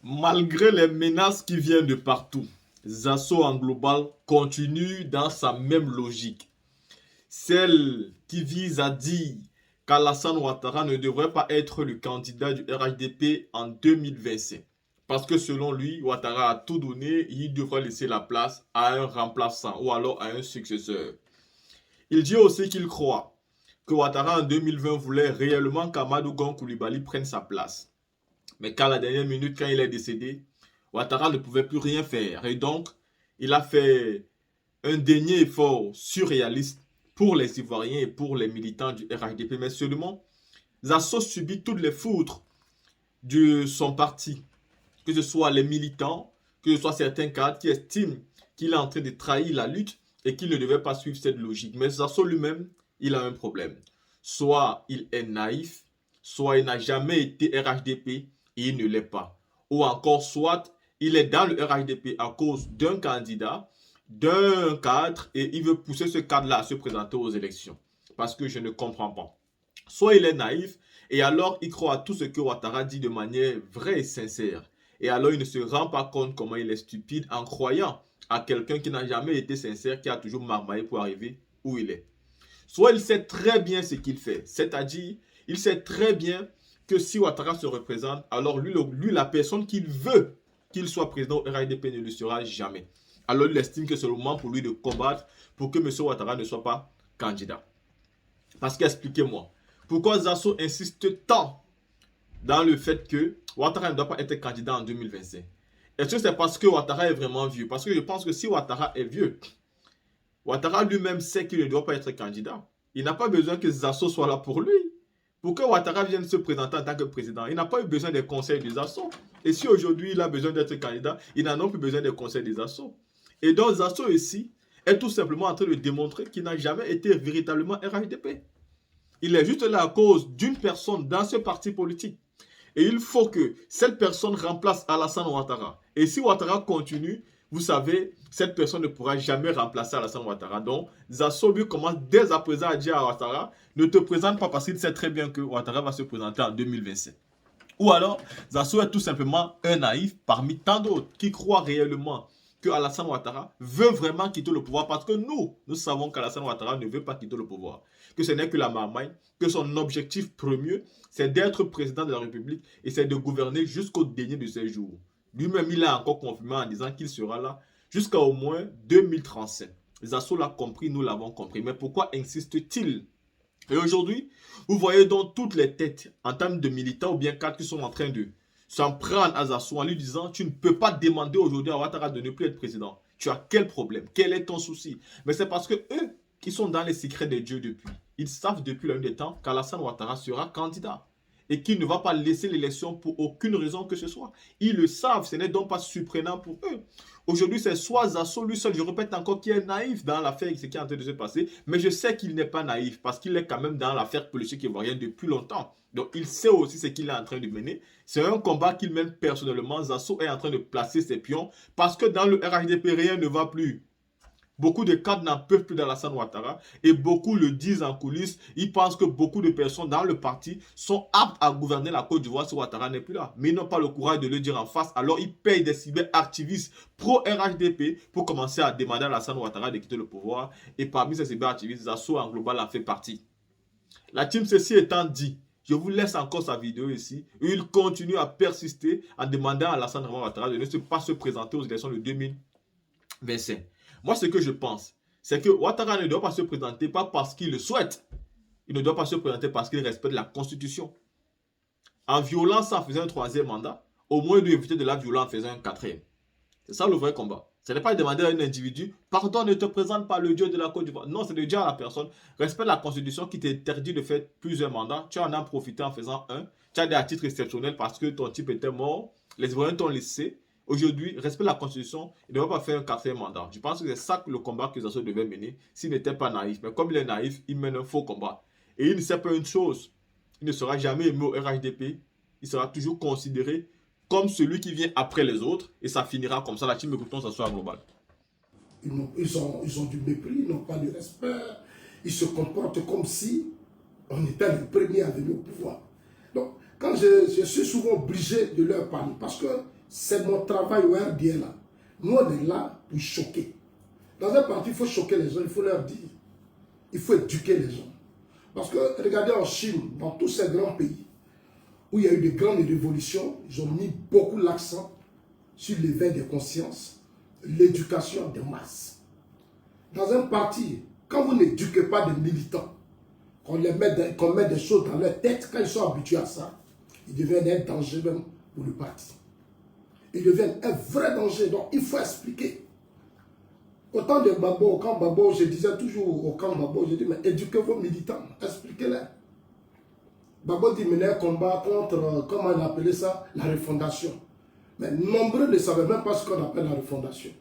Malgré les menaces qui viennent de partout, Zasso en global continue dans sa même logique. Celle qui vise à dire qu'Alassane Ouattara ne devrait pas être le candidat du RHDP en 2025. Parce que selon lui, Ouattara a tout donné, il devrait laisser la place à un remplaçant ou alors à un successeur. Il dit aussi qu'il croit que Ouattara en 2020 voulait réellement qu'Amadou Gon Coulibaly prenne sa place. Mais qu'à la dernière minute, quand il est décédé, Ouattara ne pouvait plus rien faire. Et donc, il a fait un dernier effort surréaliste pour les Ivoiriens et pour les militants du RHDP. Mais seulement, Zasso subit toutes les foudres de son parti. Que ce soit les militants, que ce soit certains cadres qui estiment qu'il est en train de trahir la lutte et qu'il ne devait pas suivre cette logique. Mais Zasso lui-même, il a un problème. Soit il est naïf, soit il n'a jamais été RHDP et il ne l'est pas. Ou encore, soit il est dans le RHDP à cause d'un candidat, d'un cadre, et il veut pousser ce cadre-là à se présenter aux élections. Parce que je ne comprends pas. Soit il est naïf, et alors il croit à tout ce que Ouattara dit de manière vraie et sincère. Et alors il ne se rend pas compte comment il est stupide en croyant à quelqu'un qui n'a jamais été sincère, qui a toujours marmaillé pour arriver où il est. Soit il sait très bien ce qu'il fait, c'est-à-dire il sait très bien que si Ouattara se représente, alors lui la personne qu'il veut qu'il soit président au RHDP ne le sera jamais. Alors il estime que c'est le moment pour lui de combattre pour que M. Ouattara ne soit pas candidat. Parce qu'expliquez-moi, pourquoi Zasso insiste tant dans le fait que Ouattara ne doit pas être candidat en 2025? Est-ce que c'est parce que Ouattara est vraiment vieux? Parce que je pense que si Ouattara est vieux, Ouattara lui-même sait qu'il ne doit pas être candidat. Il n'a pas besoin que Zasso soit là pour lui. Pour que Ouattara vienne se présenter en tant que président, il n'a pas eu besoin des conseils des Zasso. Et si aujourd'hui il a besoin d'être candidat, il n'a non plus besoin des conseils des Zasso. Et donc Zasso ici est tout simplement en train de démontrer qu'il n'a jamais été véritablement RHDP. Il est juste là à cause d'une personne dans ce parti politique. Et il faut que cette personne remplace Alassane Ouattara. Et si Ouattara continue, vous savez, cette personne ne pourra jamais remplacer Alassane Ouattara. Donc, Zasso lui commence dès à présent à dire à Ouattara, ne te présente pas parce qu'il sait très bien que Ouattara va se présenter en 2027. Ou alors, Zasso est tout simplement un naïf parmi tant d'autres qui croient réellement que Alassane Ouattara veut vraiment quitter le pouvoir parce que nous savons qu'Alassane Ouattara ne veut pas quitter le pouvoir. Que ce n'est que la marmaille, que son objectif premier, c'est d'être président de la République et c'est de gouverner jusqu'au dernier de ses jours. Lui-même, il a encore confirmé en disant qu'il sera là jusqu'à au moins 2035. Zasso l'a compris, nous l'avons compris. Mais pourquoi insiste-t-il? Et aujourd'hui, vous voyez donc toutes les têtes en termes de militants ou bien cadres qui sont en train de s'en prendre à Zasso en lui disant tu ne peux pas demander aujourd'hui à Ouattara de ne plus être président. Tu as quel problème? Quel est ton souci? Mais c'est parce que eux, qui sont dans les secrets des dieux depuis, ils savent depuis la nuit des temps qu'Alassane Ouattara sera candidat et qu'il ne va pas laisser l'élection pour aucune raison que ce soit. Ils le savent, ce n'est donc pas surprenant pour eux. Aujourd'hui, c'est soit Zasso, lui seul, je répète encore, qui est naïf dans l'affaire, ce qui est en train de se passer, mais je sais qu'il n'est pas naïf parce qu'il est quand même dans l'affaire politique ivoirienne depuis longtemps. Donc, il sait aussi ce qu'il est en train de mener. C'est un combat qu'il mène personnellement. Zasso est en train de placer ses pions parce que dans le RHDP, rien ne va plus. Beaucoup de cadres n'en peuvent plus d'Alassane Ouattara et beaucoup le disent en coulisses. Ils pensent que beaucoup de personnes dans le parti sont aptes à gouverner la Côte d'Ivoire si Ouattara n'est plus là. Mais ils n'ont pas le courage de le dire en face. Alors ils payent des cyberactivistes pro-RHDP pour commencer à demander à Alassane Ouattara de quitter le pouvoir. Et parmi ces cyberactivistes, Zasso en global en fait partie. La team ceci étant dit, je vous laisse encore sa vidéo ici. Il continue à persister en demandant à Alassane Ouattara de ne pas se présenter aux élections de 2025. Moi, ce que je pense, c'est que Ouattara ne doit pas se présenter pas parce qu'il le souhaite. Il ne doit pas se présenter parce qu'il respecte la Constitution. En violant ça, en faisant un troisième mandat, au moins de éviter de la violence en faisant un quatrième. C'est ça le vrai combat. Ce n'est pas demander à un individu, pardon, ne te présente pas le Dieu de la Côte d'Ivoire. Non, c'est de dire à la personne, respecte la Constitution qui t'interdit de faire plusieurs mandats. Tu en as profité en faisant un. Tu as des titres exceptionnels parce que ton type était mort. Les Ivoiriens t'ont laissé. Aujourd'hui, respecte la Constitution, il ne va pas faire un quatrième mandat. Je pense que c'est ça que le combat que Zasso devait mener s'il n'était pas naïf. Mais comme il est naïf, il mène un faux combat. Et il ne sait pas une chose, il ne sera jamais aimé au RHDP. Il sera toujours considéré comme celui qui vient après les autres, et ça finira comme ça. La team Écoutons, ça soit global. Ils ont du mépris, ils n'ont pas de respect. Ils se comportent comme si on était les premiers à venir au pouvoir. Donc, quand je suis souvent obligé de leur parler, parce que C'est mon travail au RDA là. Nous, on est là pour choquer. Dans un parti, il faut choquer les gens, il faut leur dire. Il faut éduquer les gens. Parce que, regardez en Chine, dans tous ces grands pays, où il y a eu de grandes révolutions, ils ont mis beaucoup l'accent sur l'éveil des consciences, l'éducation des masses. Dans un parti, quand vous n'éduquez pas des militants, qu'on met des choses dans leur tête, quand ils sont habitués à ça, ils deviennent un danger même pour le parti. Ils deviennent un vrai danger. Donc, il faut expliquer. Au temps de Gbagbo, au camp Gbagbo, je disais toujours au camp Gbagbo, je dis, mais éduquez vos militants, expliquez-les. Gbagbo dit, mener un combat contre, comment on appelait ça, la refondation. Mais nombreux ne savaient même pas ce qu'on appelle la refondation.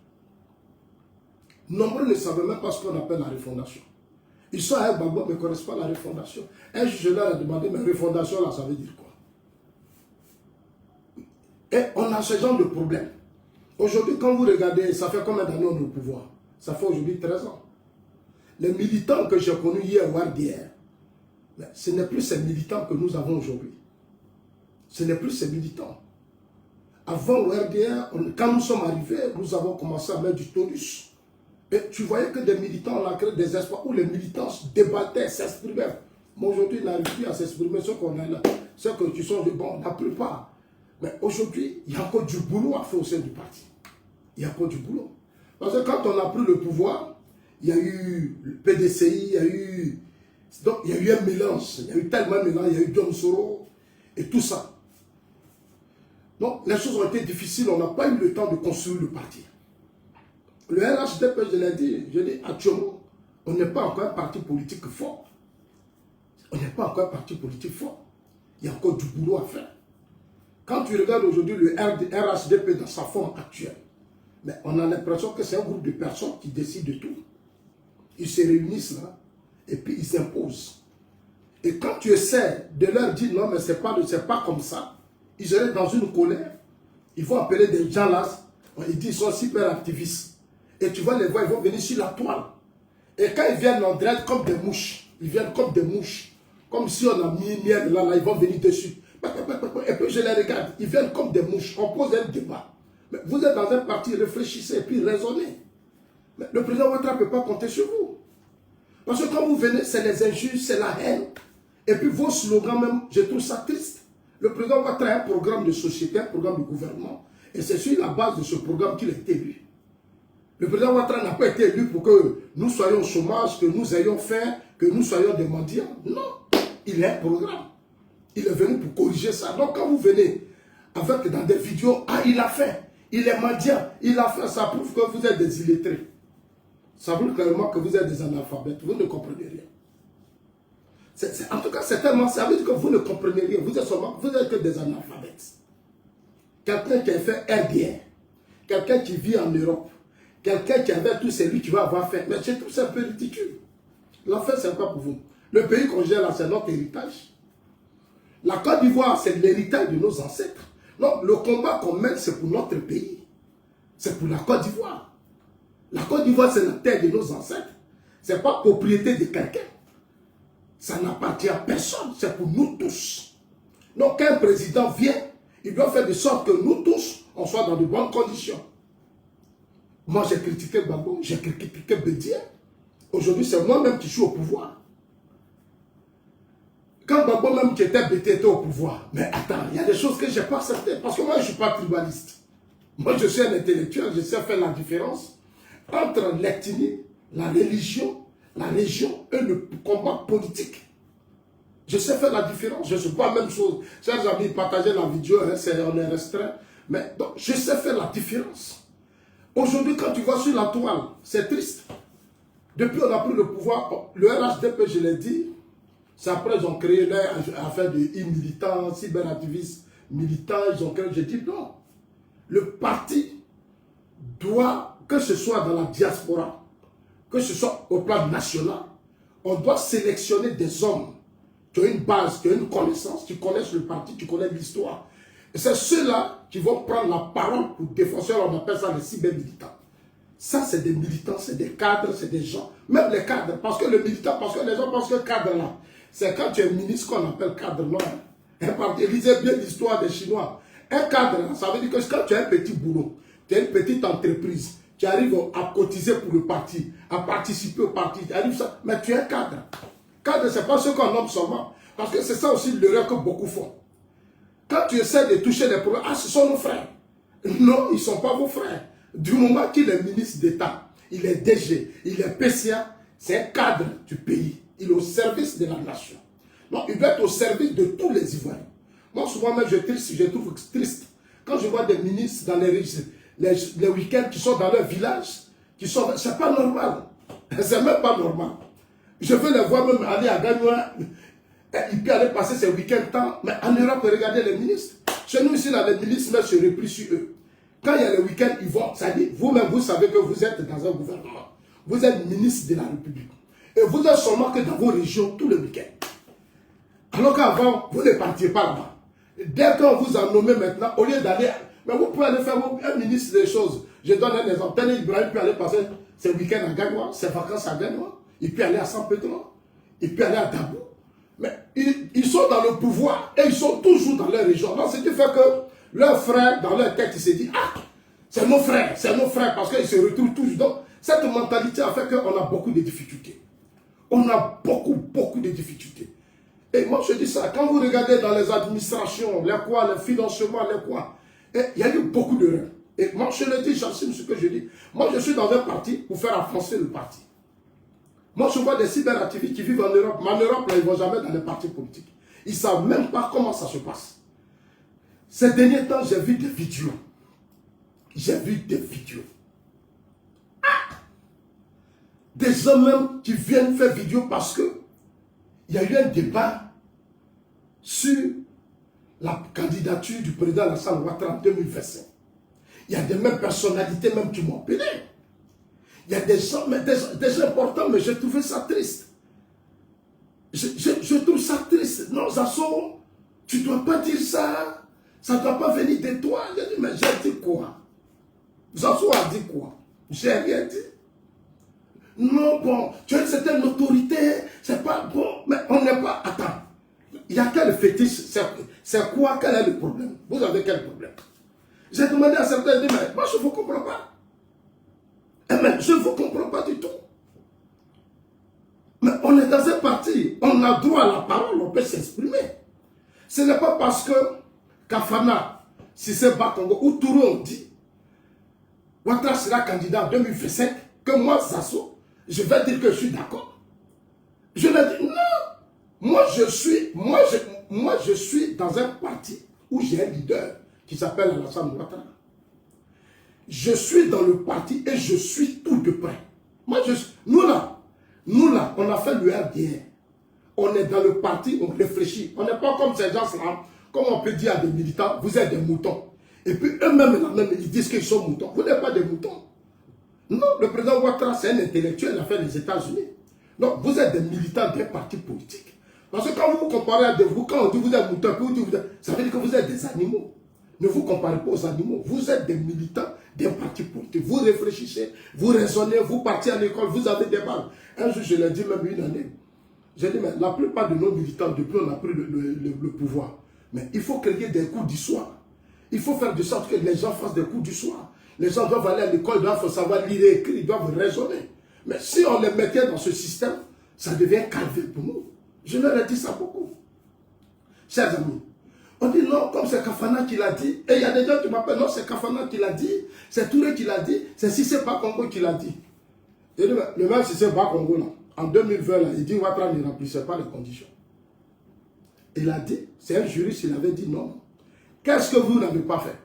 Nombreux ne savaient même pas ce qu'on appelle la refondation. Ils sont à Gbagbo, mais ne connaissent pas la refondation. Un juge leur a demandé, mais refondation, là, ça veut dire quoi? Et on a ce genre de problème. Aujourd'hui, quand vous regardez, ça fait combien d'années on est au pouvoir? Ça fait aujourd'hui 13 ans. Les militants que j'ai connus hier ou hier, ce n'est plus ces militants que nous avons aujourd'hui. Ce n'est plus ces militants. Avant au RDR, quand nous sommes arrivés, nous avons commencé à mettre du tonus. Et tu voyais que des militants, on a créé des espaces où les militants se débattaient, s'exprimaient. Mais aujourd'hui, ils n'arrivent plus à s'exprimer. Ceux qu'on a là, ceux que tu sont de bon, la plupart. Mais aujourd'hui, il y a encore du boulot à faire au sein du parti. Il y a encore du boulot. Parce que quand on a pris le pouvoir, il y a eu le PDCI, il y a eu... Donc, il y a eu un mélange. Il y a eu tellement de mélange, il y a eu John Soro et tout ça. Donc, les choses ont été difficiles. On n'a pas eu le temps de construire le parti. Le RHDP, je l'ai dit, actuellement, on n'est pas encore un parti politique fort. On n'est pas encore un parti politique fort. Il y a encore du boulot à faire. Quand tu regardes aujourd'hui le RHDP dans sa forme actuelle, mais on a l'impression que c'est un groupe de personnes qui décident de tout. Ils se réunissent là, et puis ils s'imposent. Et quand tu essaies de leur dire non, mais c'est pas comme ça, ils seraient dans une colère. Ils vont appeler des gens là, ils disent qu'ils sont super activistes. Et tu vas les voir, ils vont venir sur la toile. Et quand ils viennent en direct comme des mouches, ils viennent comme des mouches. Comme si on a mis miel là, ils vont venir dessus. Et puis je les regarde, ils viennent comme des mouches. On pose un débat. Mais vous êtes dans un parti, réfléchissez et puis raisonnez. Mais le président Ouattara ne peut pas compter sur vous. Parce que quand vous venez, c'est les injures, c'est la haine. Et puis vos slogans même, je trouve ça triste. Le président Ouattara a un programme de société, un programme de gouvernement. Et c'est sur la base de ce programme qu'il a été élu. Le président Ouattara n'a pas été élu pour que nous soyons au chômage, que nous ayons faim, que nous soyons des mendiants. Non, il a un programme. Il est venu pour corriger ça. Donc quand vous venez avec dans des vidéos, ah il a fait, il est mendiant, il a fait, ça prouve que vous êtes des illettrés. Ça prouve clairement que vous êtes des analphabètes, vous ne comprenez rien. En tout cas, c'est tellement, ça veut dire que vous ne comprenez rien, vous êtes que des analphabètes. Quelqu'un qui a fait RDR, quelqu'un qui vit en Europe, quelqu'un qui avait tout, c'est lui qui va avoir fait. Mais c'est tout, c'est un peu ridicule. L'enfer, c'est pas pour vous. Le pays qu'on gère là, c'est notre héritage. La Côte d'Ivoire, c'est l'héritage de nos ancêtres. Donc, le combat qu'on mène, c'est pour notre pays. C'est pour la Côte d'Ivoire. La Côte d'Ivoire, c'est la terre de nos ancêtres. Ce n'est pas propriété de quelqu'un. Ça n'appartient à personne. C'est pour nous tous. Donc, quand un président vient, il doit faire de sorte que nous tous, on soit dans de bonnes conditions. Moi, j'ai critiqué Gbagbo, j'ai critiqué Bédier. Aujourd'hui, c'est moi-même qui suis au pouvoir. Quand Gbagbo même qui était BT était au pouvoir, mais attends, il y a des choses que je n'ai pas acceptées, parce que moi je ne suis pas tribaliste. Moi je suis un intellectuel, je sais faire la différence entre l'ethnie, la religion, la région et le combat politique. Je sais faire la différence, je ne suis pas la même chose. Chers amis, partagez la vidéo, hein, on est restreint, mais donc, je sais faire la différence. Aujourd'hui, quand tu vas sur la toile, c'est triste. Depuis qu'on a pris le pouvoir, le RHDP, je l'ai dit, c'est après ils ont créé leur affaire de militants, cyberactivistes, militants, ils ont créé, j'ai dit non. Le parti doit, que ce soit dans la diaspora, que ce soit au plan national, on doit sélectionner des hommes qui ont une base, qui ont une connaissance, qui connaissent le parti, qui connaissent l'histoire. Et c'est ceux-là qui vont prendre la parole pour défoncer, on appelle ça les cyber-militants. Ça, c'est des militants, c'est des cadres, c'est des gens, même les cadres, parce que le militant, parce que les gens pensent que le cadre là, c'est quand tu es ministre qu'on appelle cadre noir. Lisez bien l'histoire des Chinois. Un cadre, ça veut dire que quand tu as un petit boulot, tu as une petite entreprise, tu arrives à cotiser pour le parti, à participer au parti, tu arrives ça, mais tu es un cadre. Cadre, ce n'est pas ce qu'on nomme seulement. Parce que c'est ça aussi l'erreur que beaucoup font. Quand tu essaies de toucher les problèmes, ah, ce sont nos frères. Non, ils ne sont pas vos frères. Du moment qu'il est ministre d'État, il est DG, il est PCA, c'est un cadre du pays. Il est au service de la nation. Donc, il doit être au service de tous les Ivoiriens. Moi, souvent même, je trouve triste. Quand je vois des ministres dans les week-ends qui sont dans leur village, c'est pas normal. C'est même pas normal. Je veux les voir même aller à Gagnoua. Il peut aller passer ses week-ends temps. Mais en Europe, regardez les ministres. Chez nous ici, là, les ministres se replient sur eux. Quand il y a le week-end, ils vont. Ça dit, vous-même, vous savez que vous êtes dans un gouvernement. Vous êtes ministre de la République. Et vous êtes seulement que dans vos régions tout le week-end. Alors qu'avant, vous ne partiez pas là-bas. Dès qu'on vous a nommé maintenant, au lieu d'aller. Mais vous pouvez aller faire un ministre des choses. Je donne un exemple. Tel Ibrahim peut aller passer ses week-ends à Gagnoua, ses vacances à Gagnoua. Il peut aller à San Pedro. Il peut aller à Dabou. Mais ils sont dans le pouvoir et ils sont toujours dans leur région. Donc, ce qui fait que leurs frères, dans leur tête, ils se disent, ah, c'est nos frères, parce qu'ils se retrouvent toujours. Donc, cette mentalité a fait qu'on a beaucoup de difficultés. On a beaucoup de difficultés. Et moi, je dis ça, quand vous regardez dans les administrations, les financements, il y a eu beaucoup d'erreurs. Et moi, je le dis, j'assume ce que je dis. Moi, je suis dans un parti pour faire avancer le parti. Moi, je vois des cyberactivistes qui vivent en Europe. Mais en Europe, là, ils ne vont jamais dans les partis politiques. Ils ne savent même pas comment ça se passe. Ces derniers temps, j'ai vu des vidéos. Ah! Des hommes même qui viennent faire vidéo parce que il y a eu un débat sur la candidature du président Alassane Ouattara en 2025. Il y a des mêmes personnalités même qui m'ont appelé. Il y a des gens, des importants, mais j'ai trouvé ça triste. Je trouve ça triste. Non, Zasso, tu ne dois pas dire ça. Ça ne doit pas venir de toi. J'ai dit, mais j'ai dit quoi? Zasso a dit quoi? J'ai rien dit. Non, bon, tu as une certaine autorité, c'est pas bon, mais on n'est pas. Attends, il y a quel fétiche? C'est quoi? Quel est le problème? Vous avez quel problème? J'ai demandé à certains, j'ai dit, mais moi je ne vous comprends pas. Mais je ne vous comprends pas du tout. Mais on est dans un parti, on a droit à la parole, on peut s'exprimer. Ce n'est pas parce que Kafana, Sissé Bakongo ou Touro dit Ouattara sera candidat en 2025 que moi, Zasso, je vais dire que je suis d'accord. Je l'ai dit, non. Moi, je suis dans un parti où j'ai un leader qui s'appelle Alassane Ouattara. Je suis dans le parti et je suis tout de près. Nous là, on a fait le RDR. On est dans le parti, on réfléchit. On n'est pas comme ces gens-là, comme on peut dire à des militants, vous êtes des moutons. Et puis eux-mêmes, ils disent qu'ils sont moutons. Vous n'êtes pas des moutons. Non, le président Ouattara, c'est un intellectuel, il a fait les États-Unis. Donc, vous êtes des militants d'un parti politique. Parce que quand vous vous comparez à vous, quand on dit vous êtes moutons, ça veut dire que vous êtes des animaux. Ne vous comparez pas aux animaux. Vous êtes des militants d'un parti politique. Vous réfléchissez, vous raisonnez, vous partez à l'école, vous avez des balles. Un jour, je l'ai dit même une année. J'ai dit, mais la plupart de nos militants, depuis on a pris le pouvoir. Mais il faut créer des cours du soir. Il faut faire de sorte que les gens fassent des cours du soir. Les gens doivent aller à l'école, ils doivent savoir lire et écrire, ils doivent raisonner. Mais si on les mettait dans ce système, ça devient calvaire pour nous. Je leur ai dit ça beaucoup. Chers amis, on dit non, comme c'est Kafana qui l'a dit, et il y a des gens qui m'appellent, non, c'est Kafana qui l'a dit, c'est Touré qui l'a dit, c'est Sissé Bakongo qui l'a dit. Et le même Sissé Bakongo, là, en 2020, là, il dit Ouattara ne remplissait pas les conditions. Il a dit, c'est un juriste, il avait dit non. Qu'est-ce que vous n'avez pas fait?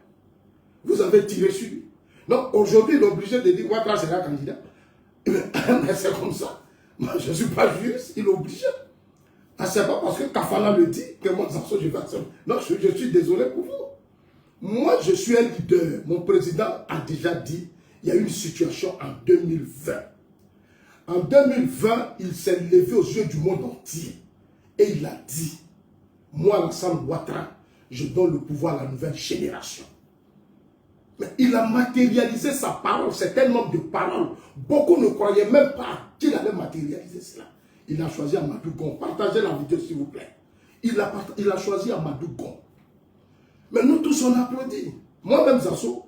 Vous avez tiré sur lui. Donc aujourd'hui, il est obligé de dire Ouattara sera candidat. Mais c'est comme ça. Moi, je ne suis pas juriste, il est obligé. Ce n'est pas parce que Kafala le dit que moi, je vais accepter. Non, je suis désolé pour vous. Moi, je suis un leader. Mon président a déjà dit, il y a eu une situation en 2020. En 2020, il s'est levé aux yeux du monde entier. Et il a dit, moi, Alassane Ouattara, je donne le pouvoir à la nouvelle génération. Mais il a matérialisé sa parole, c'est un homme de parole. Beaucoup ne croyaient même pas qu'il allait matérialiser cela. Il a choisi Amadou Gon. Partagez la vidéo s'il vous plaît. Il a choisi Amadou Gon. Mais nous tous, on applaudit. Moi-même, Zasso,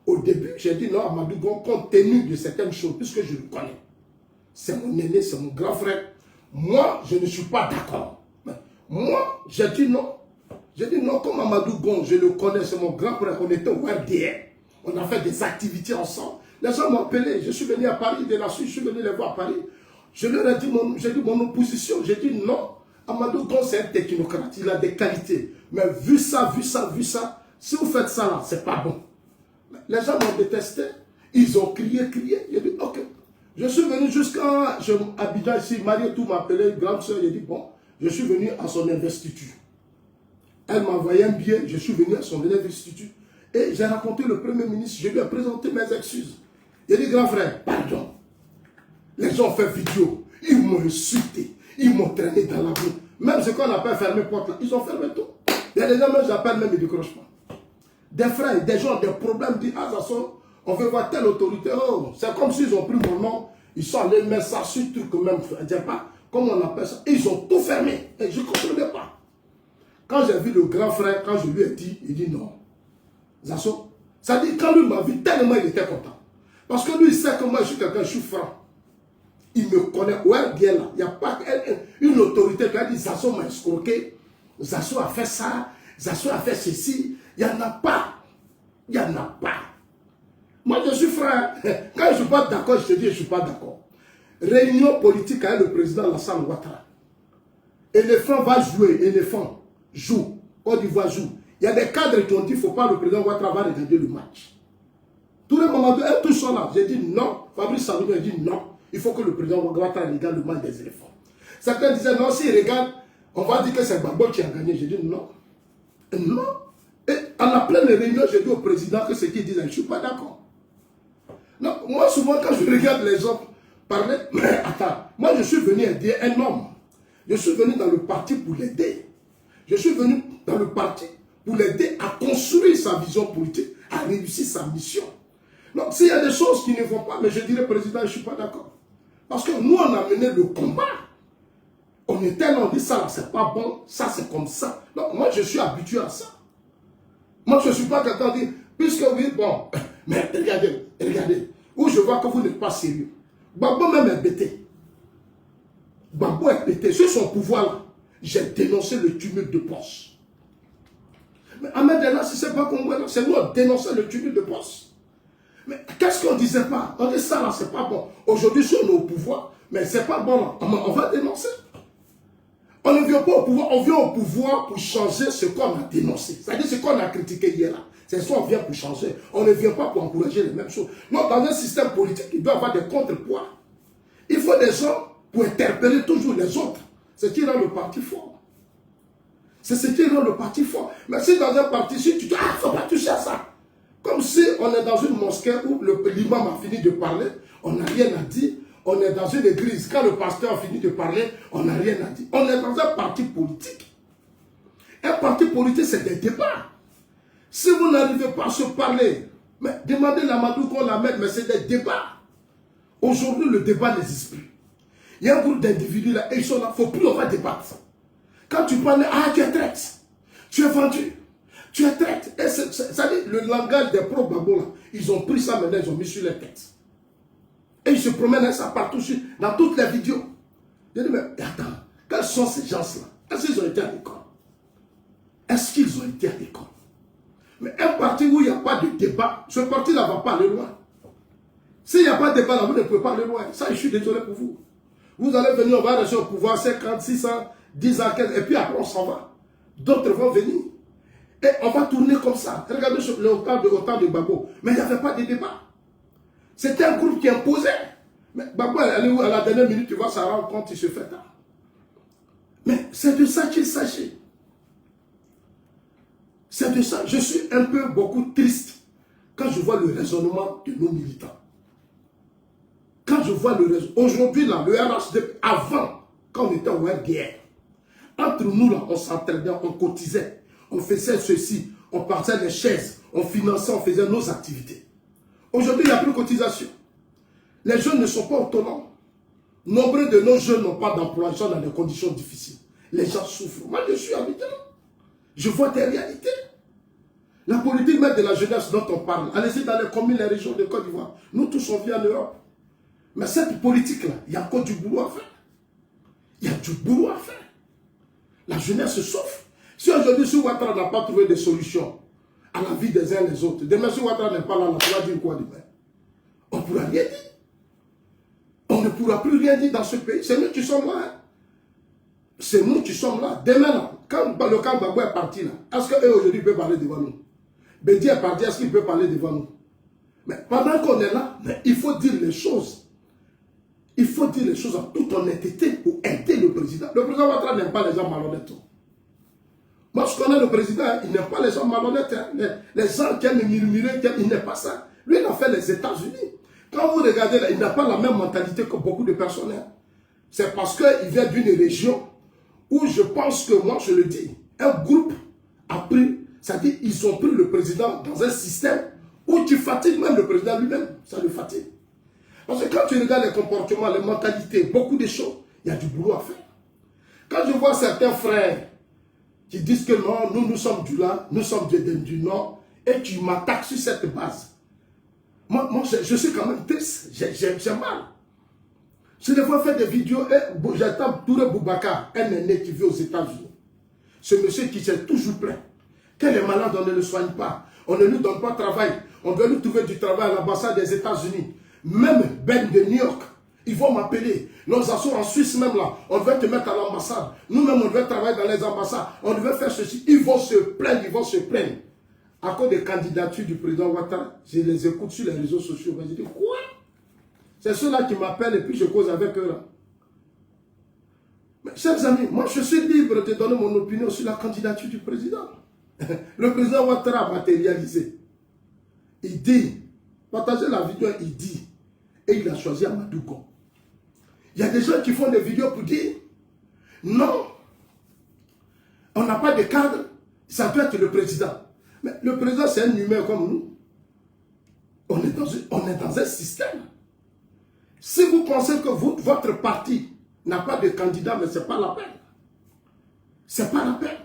au début, j'ai dit non, Amadou Gon, compte tenu de certaines choses, puisque je le connais. C'est mon aîné, c'est mon grand frère. Moi, je ne suis pas d'accord. Moi, j'ai dit non. J'ai dit non, comme Amadou Gon, je le connais, c'est mon grand frère, on était au RDR. On a fait des activités ensemble. Les gens m'ont appelé, je suis venu à Paris, de la suite, je suis venu les voir à Paris. Je leur ai dit mon opposition. J'ai dit non, Amadou Gon, c'est un technocrate, il a des qualités. Mais vu ça, si vous faites ça là, c'est pas bon. Les gens m'ont détesté, ils ont crié. J'ai dit ok. Je suis venu jusqu'à Abidjan ici, Marietou m'a appelé, grande soeur, j'ai dit bon, je suis venu à son investiture. Elle m'a envoyé un billet, je suis venu à son investiture. Et j'ai raconté le Premier ministre, je lui ai présenté mes excuses. J'ai dit grand frère, pardon. Les gens ont fait vidéo, ils m'ont insulté, ils m'ont traîné dans la boue. Même ce qu'on appelle fermer porte là, ils ont fermé tout. Il y a des gens, même j'appelle même, ils décrochent pas. Des frères, des gens, des problèmes, disent ah ça sont, on veut voir telle autorité. Oh, c'est comme s'ils ont pris mon nom, ils sont allés mettre ça sur le truc même, je ne sais pas comment on appelle ça. Ils ont tout fermé. Et je ne comprenais pas. Quand j'ai vu le grand frère, quand je lui ai dit, il dit non. Zasso, ça dit quand lui m'a vu, tellement il était content. Parce que lui, il sait que moi, je suis quelqu'un, je suis franc. Il me connaît. Ouais, bien là. Il n'y a pas une autorité qui a dit Zasso m'a escroqué. Zasso a fait ça. Zasso a fait ceci. Il n'y en a pas. Il n'y en a pas. Moi, je suis frère. Quand je ne suis pas d'accord, je te dis, je ne suis pas d'accord. Réunion politique avec le président Alassane Ouattara. Éléphant va jouer. Éléphant joue. Côte d'Ivoire joue. Il y a des cadres qui ont dit qu'il ne faut pas le président Ouattara va regarder le match. Tous les moments, tous sont là. J'ai dit non. Fabrice Saloum a dit non. Il faut que le président Ouattara regarde le match des éléphants. Certains disaient non, s'il regarde, on va dire que c'est Gbagbo qui a gagné. J'ai dit non. Non. Et en appelant les réunions, j'ai dit au président que ce qu'il disait, je ne suis pas d'accord. Non, moi souvent quand je regarde les gens parler, mais attends, moi je suis venu aider un homme. Je suis venu dans le parti pour l'aider. Je suis venu dans le parti pour l'aider à construire sa vision politique, à réussir sa mission. Donc s'il y a des choses qui ne vont pas, mais je dirais président, je ne suis pas d'accord. Parce que nous on a mené le combat. On était là, on dit ça, c'est pas bon, ça c'est comme ça. Donc moi je suis habitué à ça. Moi je ne suis pas quelqu'un qui dit, puisque oui, bon, mais regardez, où je vois que vous n'êtes pas sérieux. Gbagbo même est bêté. Gbagbo est bêté. Sur son pouvoir là, j'ai dénoncé le tumulte de poste. Mais Ahmed Dela, si ce n'est pas Congolais, c'est nous qui dénonçons le tumulte de poste. Mais qu'est-ce qu'on ne disait pas? On dit ça là, c'est pas bon. Aujourd'hui, si on est au pouvoir, mais c'est pas bon là, on va dénoncer. On ne vient pas au pouvoir, on vient au pouvoir pour changer ce qu'on a dénoncé. C'est-à-dire ce qu'on a critiqué hier là. C'est ça qu'on vient pour changer. On ne vient pas pour encourager les mêmes choses. Non, dans un système politique, il doit y avoir des contrepoids. Il faut des gens pour interpeller toujours les autres. C'est ce qui rend le parti fort. C'est ce qui rend le parti fort. Mais si dans un parti, si tu dis, ah, il ne faut pas toucher à ça. Comme si on est dans une mosquée où l'imam a fini de parler, on n'a rien à dire. On est dans une église, quand le pasteur a fini de parler, on n'a rien à dire. On est dans un parti politique. Un parti politique, c'est des débats. Si vous n'arrivez pas à se parler, mais demandez la Amadou qu'on la mette, mais c'est des débats. Aujourd'hui, le débat n'existe plus. Il y a un groupe d'individus là, et ils sont là, il ne faut plus on va débattre. Quand tu parles, ah, tu es traite, tu es vendu, tu es traite. Et ça dit, le langage des pro-Gbagbo là, ils ont pris ça maintenant, ils ont mis sur leur tête. Et ils se promènent avec ça partout, dans toutes les vidéos. Je dis, mais attends, quels sont ces gens-là? Est-ce qu'ils ont été à l'école? Est-ce qu'ils ont été à l'école? Mais un parti où il n'y a pas de débat, ce parti-là ne va pas aller loin. S'il n'y a pas de débat là, vous ne pouvez pas aller loin. Ça, je suis désolé pour vous. Vous allez venir, on va rester au pouvoir 50, 6 ans, 10 ans, 15, et puis après on s'en va. D'autres vont venir. Et on va tourner comme ça. Regardez le temps de Gbagbo. Mais il n'y avait pas de débat. C'était un groupe qui imposait. Mais Gbagbo, à la dernière minute, tu vois, ça rend compte, il se fait tard. Mais c'est de ça qu'il s'agit. C'est de ça. Je suis un peu beaucoup triste quand je vois le raisonnement de nos militants. Quand je vois le raisonnement. Aujourd'hui, là, le RHDP, avant, quand on était au RDR, entre nous, là, on s'entraînait, on cotisait, on faisait ceci, on partait les chaises, on finançait, on faisait nos activités. Aujourd'hui, il n'y a plus de cotisation. Les jeunes ne sont pas autonomes. Nombreux de nos jeunes n'ont pas d'emploi, ils sont dans des conditions difficiles. Les gens souffrent. Moi, je suis habitant. Je vois des réalités. La politique même de la jeunesse dont on parle, allez-y dans les communes, les régions de Côte d'Ivoire. Nous tous on vit en Europe. Mais cette politique-là, il y a encore du boulot à faire. Il y a du boulot à faire. La jeunesse se souffre. Si aujourd'hui, si Ouattara n'a pas trouvé de solution à la vie des uns et des autres, demain, si Ouattara n'est pas là, on pourra dire quoi demain? On ne pourra rien dire. On ne pourra plus rien dire dans ce pays. C'est nous qui sommes là. Hein. C'est nous qui sommes là. Demain, là, quand le camp Gbagbo est parti, est-ce qu'eux aujourd'hui peuvent parler devant nous? Bédi est parti, est-ce qu'il peut parler devant nous? Mais pendant qu'on est là, mais il faut dire les choses. Il faut dire les choses en toute honnêteté pour aider le président. Le président Ouattara n'aime pas les gens malhonnêtes. Moi, je connais le président, il n'aime pas les gens malhonnêtes. Hein. Les gens qui aiment murmurer, il n'aime pas ça. Lui, il a fait les États-Unis. Quand vous regardez, là, il n'a pas la même mentalité que beaucoup de personnes. Hein. C'est parce qu'il vient d'une région où je pense que, moi, je le dis, un groupe a pris, c'est-à-dire ils ont pris le président dans un système où tu fatigues même le président lui-même. Ça le fatigue. Parce que quand tu regardes les comportements, les mentalités, beaucoup de choses, il y a du boulot à faire. Quand je vois certains frères qui disent que non, nous sommes du là, nous sommes du nord, et tu m'attaques sur cette base. Moi je suis quand même triste, j'ai mal. Je les vois faire des vidéos, et j'attends Touré Boubacar, un aîné qui vit aux États-Unis. Ce monsieur qui s'est toujours plaint. Quand les malades, on ne le soigne pas, on ne lui donne pas de travail, on doit lui trouver du travail à l'ambassade des États-Unis. Même Ben de New York, ils vont m'appeler. Nos assos en Suisse même là, on devait te mettre à l'ambassade. Nous-mêmes, on devait travailler dans les ambassades. On devait faire ceci. Ils vont se plaindre, ils vont se plaindre. À cause des candidatures du président Ouattara, je les écoute sur les réseaux sociaux. Je dis, quoi? C'est ceux-là qui m'appellent et puis je cause avec eux là. Mais chers amis, moi je suis libre de donner mon opinion sur la candidature du président. Le président Ouattara a matérialisé. Il dit, partagez la vidéo, il dit, et il a choisi Amadou Gon. Il y a des gens qui font des vidéos pour dire, non, on n'a pas de cadre, ça doit être le président. Mais le président, c'est un humain comme nous. On est dans un système. Si vous pensez que votre parti n'a pas de candidat, mais ce n'est pas la peine. Ce n'est pas la peine.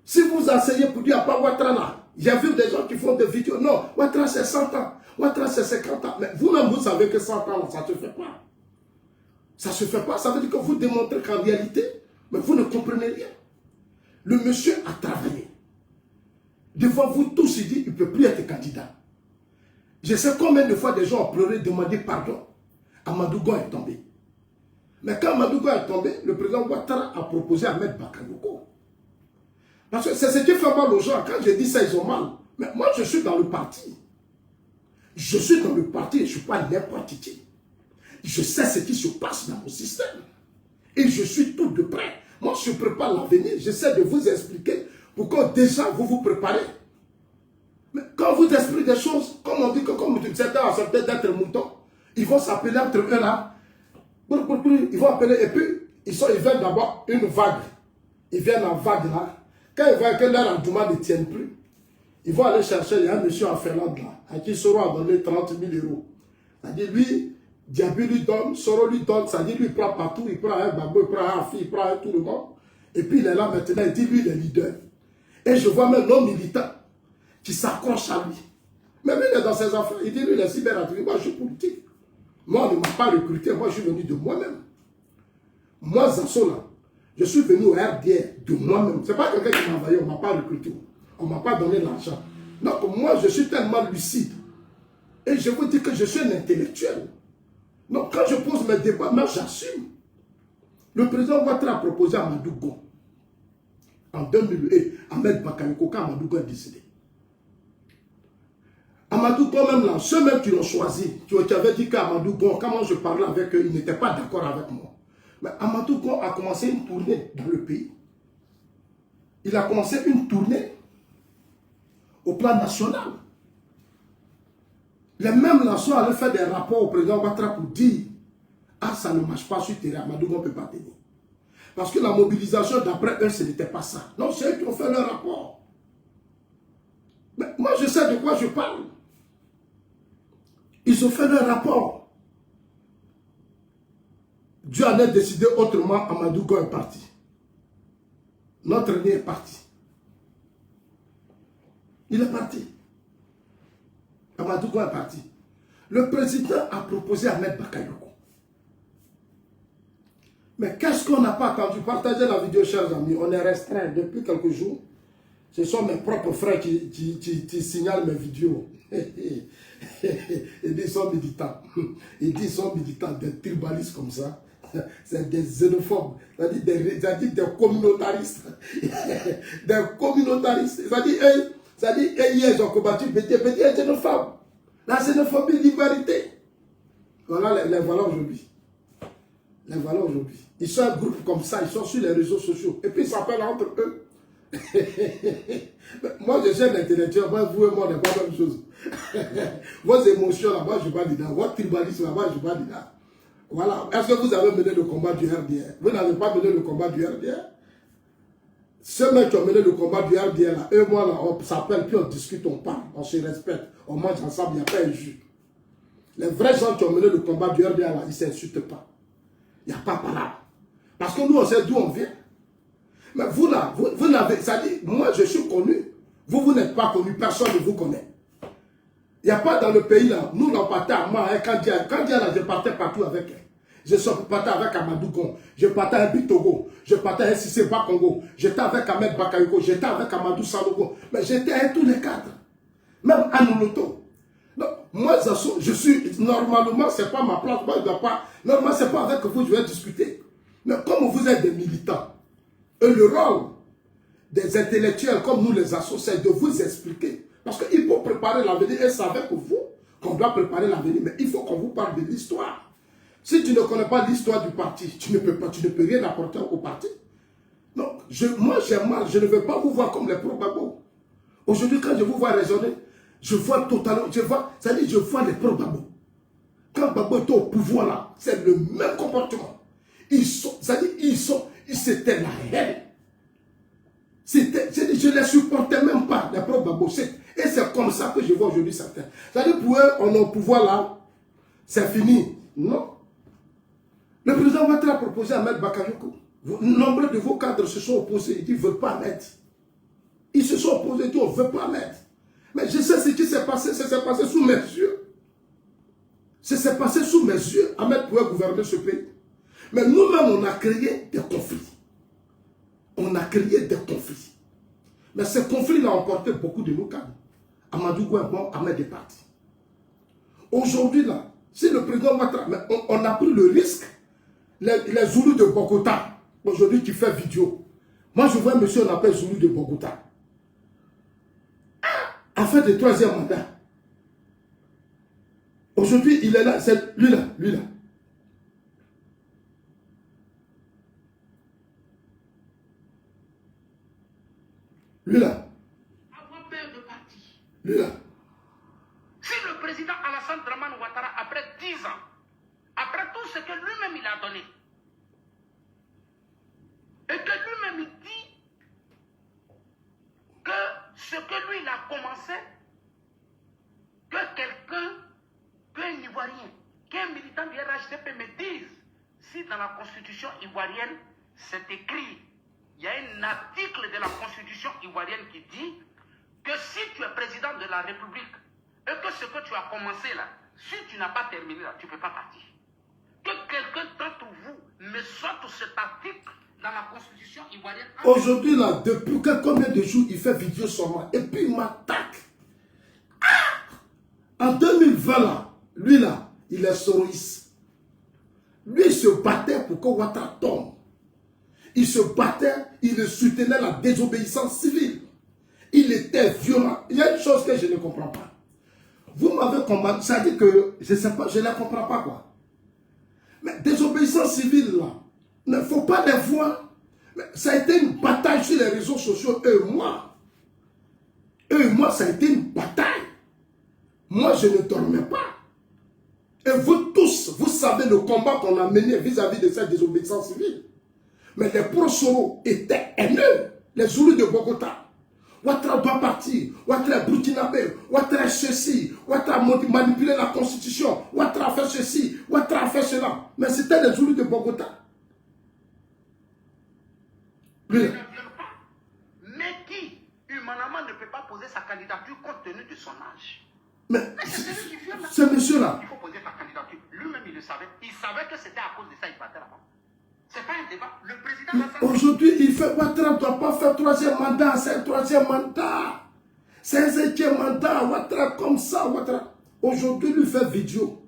Si vous asseyez pour dire, pas Ouattara là, j'ai vu des gens qui font des vidéos. Non, Ouattara c'est 100 ans, Ouattara c'est 50 ans. Mais vous-même, vous savez que 100 ans, ça ne se fait pas. Ça ne se fait pas. Ça veut dire que vous démontrez qu'en réalité, mais vous ne comprenez rien. Le monsieur a travaillé. Devant vous tous, il dit, il ne peut plus être candidat. Je sais combien de fois des gens ont pleuré, demandé pardon. Amadou Gon est tombé. Mais quand Amadou Gon est tombé, le président Ouattara a proposé Ahmed Bakayoko. Parce que c'est ce qui fait mal aux gens. Quand je dis ça, ils ont mal. Mais moi, je suis dans le parti. Je suis dans le parti et je ne suis pas n'importe qui. Je sais ce qui se passe dans mon système. Et je suis tout de près. Moi, je prépare l'avenir. J'essaie de vous expliquer pour que déjà vous vous préparez. Mais quand vous expliquez des choses, comme on dit que comme certains acceptent d'être moutons, ils vont s'appeler entre eux là. Ils vont appeler et puis ils viennent d'abord une vague. Ils viennent en vague là. Quand ils voient que leur engouement ne tient plus, ils vont aller chercher, il y a un monsieur en Finlande là, à qui Soro a donné 30 000 €. C'est-à-dire lui, Diaby lui donne, Soro lui donne, c'est-à-dire lui il prend partout, il prend un Gbagbo, il prend un Afi, il prend un tout le monde. Et puis il est là maintenant, il dit lui il est leader. Et je vois même nos militants qui s'accrochent à lui. Mais lui il est dans ses affaires, il dit lui il est cyberactiviste, moi je suis politique. Moi on ne m'a pas recruté, moi je suis venu de moi-même. Moi Zasso là, je suis venu au RDR de moi-même. Ce n'est pas quelqu'un qui m'a envoyé, on ne m'a pas recruté. On ne m'a pas donné l'argent. Donc moi, je suis tellement lucide. Et je vous dis que je suis un intellectuel. Donc quand je pose mes débats, moi j'assume. Le président Ouattara a proposé à Amadou Gon. En 2000, et Ahmed Bakayoko, quand Amadou Gon est décédé. Amadou Gon même là, ceux même qui l'ont choisi, qui avaient dit qu'Amadou Gon, quand moi je parlais avec eux, ils n'étaient pas d'accord avec moi. Mais Amadou Gon a commencé une tournée dans le pays. Il a commencé une tournée au plan national. Les mêmes nations allaient faire des rapports au président Ouattara pour dire « Ah, ça ne marche pas sur le terrain, Amadou Gon ne peut pas tenir. » Parce que la mobilisation, d'après eux, ce n'était pas ça. Non, c'est eux qui ont fait leur rapport. Mais moi, je sais de quoi je parle. Ils ont fait leur rapport. Dieu en a décidé autrement, Amadou Gon est parti. Notre aîné est parti. Il est parti. Amadou Kouan est parti. Le président a proposé Ahmed Bakayoko. Mais qu'est-ce qu'on n'a pas attendu? Partagez la vidéo, chers amis. On est restreint depuis quelques jours. Ce sont mes propres frères qui signalent mes vidéos. Ils disent qu'ils sont militants. Ils disent qu'ils sont militants, des tribalistes comme ça. C'est des xénophobes, c'est-à-dire des communautaristes. Des communautaristes. C'est-à-dire, hier, ils ont combattu Bédi est xénophobe. La xénophobie, l'ivarité. Voilà les valeurs aujourd'hui. Les valeurs aujourd'hui. Ils sont un groupe comme ça, ils sont sur les réseaux sociaux. Et puis ils s'appellent entre eux. Moi, je suis un intellectuel, moi, vous et moi, on n'est pas la même chose. Vos émotions là-bas, je ne vais pas dire là. Votre tribalisme là-bas, je ne vais pas dire là. Voilà. Est-ce que vous avez mené le combat du RDR? Vous n'avez pas mené le combat du RDR? Ceux mecs qui ont mené le combat du RDR, là, eux, moi, là, on s'appelle, puis on discute, on parle, on se respecte, on mange ensemble, il n'y a pas un jus. Les vrais gens qui ont mené le combat du RDR, là, ils ne s'insultent pas. Il n'y a pas parole. Parce que nous, on sait d'où on vient. Mais vous là, vous n'avez, ça dit, moi je suis connu, vous n'êtes pas connu, personne ne vous connaît. Il n'y a pas dans le pays là, nous on partait à moi, hein, quand là, je partais partout avec elle. Je partais avec Amadou Gon, je partais avec Togo, je partais avec Sissé Bakongo, j'étais avec Ahmed Bakayoko, j'étais avec Amadou Sanogo, mais j'étais avec tous les cadres, même Anouloto. Donc, moi, je suis, normalement, ce n'est pas ma place, moi, je dois pas, normalement, ce n'est pas avec vous que je vais discuter. Mais comme vous êtes des militants, et le rôle des intellectuels comme nous les associés, c'est de vous expliquer. Parce qu'il faut préparer l'avenir, et c'est avec vous qu'on doit préparer l'avenir, mais il faut qu'on vous parle de l'histoire. Si tu ne connais pas l'histoire du parti, tu ne peux rien apporter au parti. Donc, moi j'ai mal, je ne veux pas vous voir comme les pro-babos. Aujourd'hui, quand je vous vois raisonner, je vois totalement, c'est-à-dire je vois les pro-babos. Quand Babo était au pouvoir là, c'est le même comportement. C'était la haine. Je ne les supportais même pas, les pro-babos. Et c'est comme ça que je vois aujourd'hui certains. C'est-à-dire pour eux, on est au pouvoir là, c'est fini. Non. Le président Ouattara a proposé à Ahmed Bakayoko. Nombre de vos cadres se sont opposés. Ils ne veulent pas mettre. Ils se sont opposés, ils disent on ne veut pas mettre. Mais je sais ce qui s'est passé, ça s'est passé sous mes yeux. Ça s'est passé sous mes yeux. Ahmed pouvait gouverner ce pays. Mais nous-mêmes, on a créé des conflits. On a créé des conflits. Mais ces conflits-là ont emporté beaucoup de nos cadres. Amadou Kouan, Ahmed est parti. Aujourd'hui, là, si le président Ouattara, on a pris le risque, les Zoulous de Bogota, aujourd'hui qui fait vidéo. Moi, je vois un monsieur, on appelle Zoulou de Bogota. À faire des troisième mandat. Aujourd'hui, il est là, c'est lui là, lui là. Lui là. Avoir peur de parti. Lui là. Si le président Alassane Dramane Ouattara, après 10 ans, après tout ce que lui-même il a donné, et que lui-même il dit que ce que lui il a commencé, que quelqu'un, qu'un Ivoirien, qu'un militant du RHDP me dise si dans la constitution ivoirienne c'est écrit, il y a un article de la constitution ivoirienne qui dit que si tu es président de la République et que ce que tu as commencé là, si tu n'as pas terminé là, tu ne peux pas partir. Que quelqu'un d'entre vous me sorte cet article dans la constitution ivoirienne. Aujourd'hui là, depuis combien de jours il fait vidéo sur moi et puis il m'attaque. En 2020 là, lui là, il est soroïste. Lui il se battait pour que Ouattara tombe. Il se battait, il soutenait la désobéissance civile. Il était violent. Il y a une chose que je ne comprends pas. Vous m'avez combattu, ça dit que, je ne sais pas, je ne la comprends pas quoi. Mais désobéissance civile là, il ne faut pas les voir. Mais ça a été une bataille sur les réseaux sociaux, eux et moi. Eux et moi, ça a été une bataille. Moi, je ne dormais pas. Et vous tous, vous savez le combat qu'on a mené vis-à-vis de cette désobéissance civile. Mais les pro-Soro étaient haineux. Les Zoulous de Bogota. Ouattara doit partir. Ouattara est burkinabé. Ouattara est ceci. Ouattara a manipulé la constitution. Ouattara a fait ceci. Ouattara a fait cela. Mais c'était les Zoulous de Bogota. Ne viennent pas. Mais qui, humainement, ne peut pas poser sa candidature compte tenu de son âge. Mais c'est celui qui vient là. ce monsieur-là. Il faut poser sa candidature. Lui-même, il le savait. Il savait que c'était à cause de ça qu'il battait là-bas. Ce n'est pas un débat. Le président... Aujourd'hui, il fait Ouattara ne doit pas faire troisième mandat. C'est un troisième mandat. C'est un cinquième mandat. Ouattara comme ça. Aujourd'hui, il fait vidéo.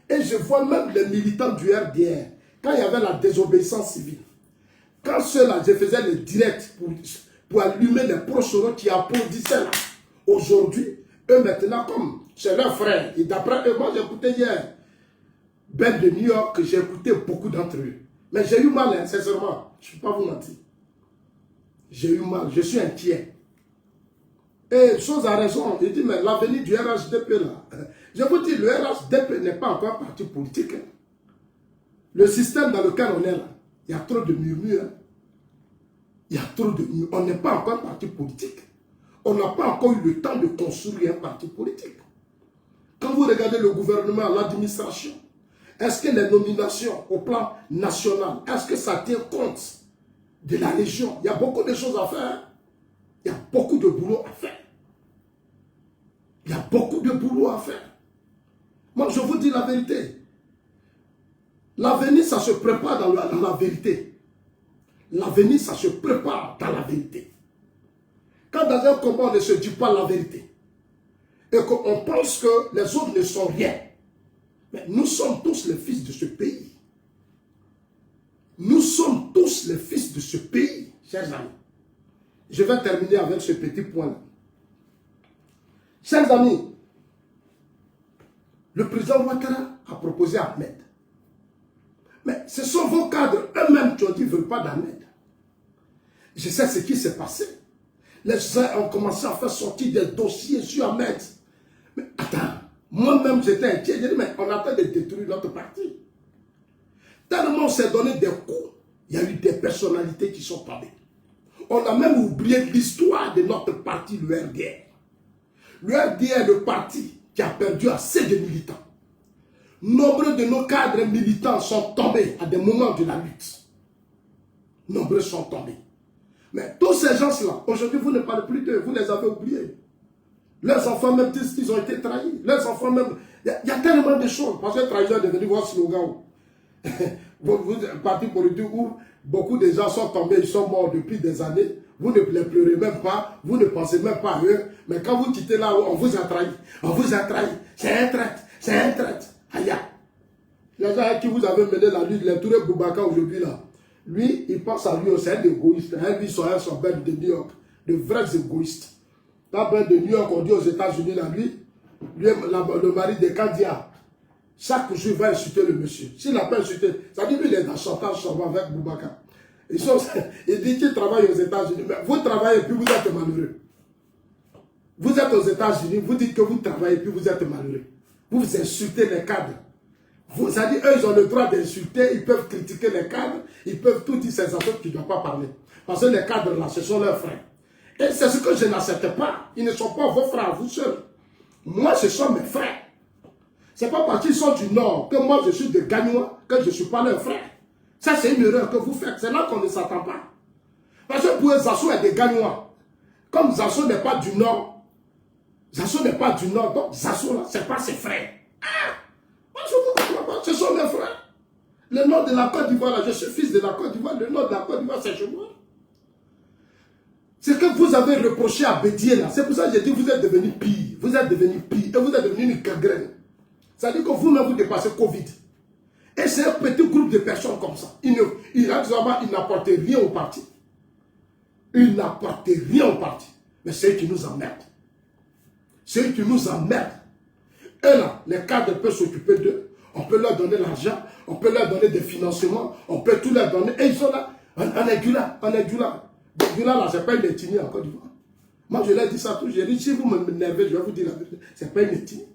Et je vois même les militants du RDR. Quand il y avait la désobéissance civile. Quand ceux-là, je faisais le direct pour allumer les proches qui applaudissaient là. Aujourd'hui, eux maintenant, comme c'est leur frère. Et d'après eux, moi j'ai écouté hier Ben de New York, j'ai écouté beaucoup d'entre eux. Mais j'ai eu mal, hein, sincèrement. Je ne vais pas vous mentir. J'ai eu mal, je suis inquiet. Et chose à raison, il dit, mais l'avenir du RHDP là, je vous dis, le RHDP n'est pas encore un parti politique. Hein. Le système dans lequel on est là, il y a trop de murmures. Hein. Il y a trop de murmures. On n'est pas encore un parti politique. On n'a pas encore eu le temps de construire un parti politique. Quand vous regardez le gouvernement, l'administration, est-ce que les nominations au plan national, est-ce que ça tient compte de la région? Il y a beaucoup de choses à faire. Il y a beaucoup de boulot à faire. Il y a beaucoup de boulot à faire. Moi, je vous dis la vérité. L'avenir, ça se prépare dans la vérité. L'avenir, ça se prépare dans la vérité. Quand dans un combat, on ne se dit pas la vérité, et qu'on pense que les autres ne sont rien, mais nous sommes tous les fils de ce pays. Nous sommes tous les fils de ce pays, chers amis. Je vais terminer avec ce petit point-là. Chers amis, le président Ouattara a proposé Ahmed. Mais ce sont vos cadres eux-mêmes qui ont dit qu'ils ne veulent pas d'Ahmed. Je sais ce qui s'est passé. Les gens ont commencé à faire sortir des dossiers sur Ahmed. Mais attends, moi-même j'étais inquiet. J'ai dit, mais on attend de détruire notre parti. Tellement on s'est donné des coups, il y a eu des personnalités qui sont tombées. On a même oublié l'histoire de notre parti, le RDR. Le RDR est le parti qui a perdu assez de militants. Nombreux de nos cadres militants sont tombés à des moments de la lutte. Nombreux sont tombés. Mais tous ces gens-là, aujourd'hui, vous ne parlez plus d'eux, vous les avez oubliés. Leurs enfants même disent qu'ils ont été trahis. Leurs enfants même... Il y a tellement de choses. Parce que trahison est devenu votre slogan. Vous êtes un parti politique où beaucoup de gens sont tombés, ils sont morts depuis des années. Vous ne les pleurez même pas, vous ne pensez même pas à eux. Mais quand vous quittez là où on vous a trahi, on vous a trahi. C'est un traître, c'est un traître. Aïe. Les gens qui vous avez mené la lutte, les Touré Boubacar aujourd'hui là, lui, il pense à lui, c'est un égoïste. Lui, son Ben de New York, de vrais égoïstes. Dans Ben de New York, on dit aux États-Unis là, lui le mari de Kadia, chaque jour il va insulter le monsieur. S'il n'a pas insulté, ça dit lui il est dans chantage avec Boubacar. Il dit qu'il travaille aux États-Unis. Mais vous travaillez et puis vous êtes malheureux. Vous êtes aux États-Unis, vous dites que vous travaillez et puis vous êtes malheureux. Vous insultez les cadres. Ça dit, eux, ils ont le droit d'insulter, ils peuvent critiquer les cadres, ils peuvent tout dire ces autres qui ne doivent pas parler. Parce que les cadres là, ce sont leurs frères. Et c'est ce que je n'accepte pas. Ils ne sont pas vos frères, vous seuls. Moi, ce sont mes frères. Ce n'est pas parce qu'ils sont du Nord que moi, je suis de Gagnois, que je ne suis pas leur frère. Ça, c'est une erreur que vous faites. C'est là qu'on ne s'attend pas. Parce que pour eux, Zasso est des Gagnois. Comme Zasso n'est pas du Nord, Zasso n'est pas du Nord, donc Zasso, là, ce n'est pas ses frères. Ah! Moi, je ne comprends pas. Ce sont mes frères. Le nord de la Côte d'Ivoire, là, je suis fils de la Côte d'Ivoire. Le nord de la Côte d'Ivoire, c'est chez moi. C'est que vous avez reproché à Bédier, là. C'est pour ça que j'ai dit, vous êtes devenu pire. Vous êtes devenu pire. Et vous êtes devenu une gangrène. Ça veut dire que vous-même, vous dépassez Covid. Et c'est un petit groupe de personnes comme ça. Ils n'apportent rien au parti. Ils n'apportent rien au parti. Mais c'est eux qui nous emmerdent. C'est eux qui nous emmerdent. Et là, les cadres peuvent s'occuper d'eux. On peut leur donner l'argent. On peut leur donner des financements. On peut tout leur donner. Et ils sont là. On est du là. On est du là. Du là, c'est pas une ethnie en Côte d'Ivoire. Moi, je leur dis ça tout. J'ai dit, si vous m'énervez, je vais vous dire la vérité. C'est pas une ethnie.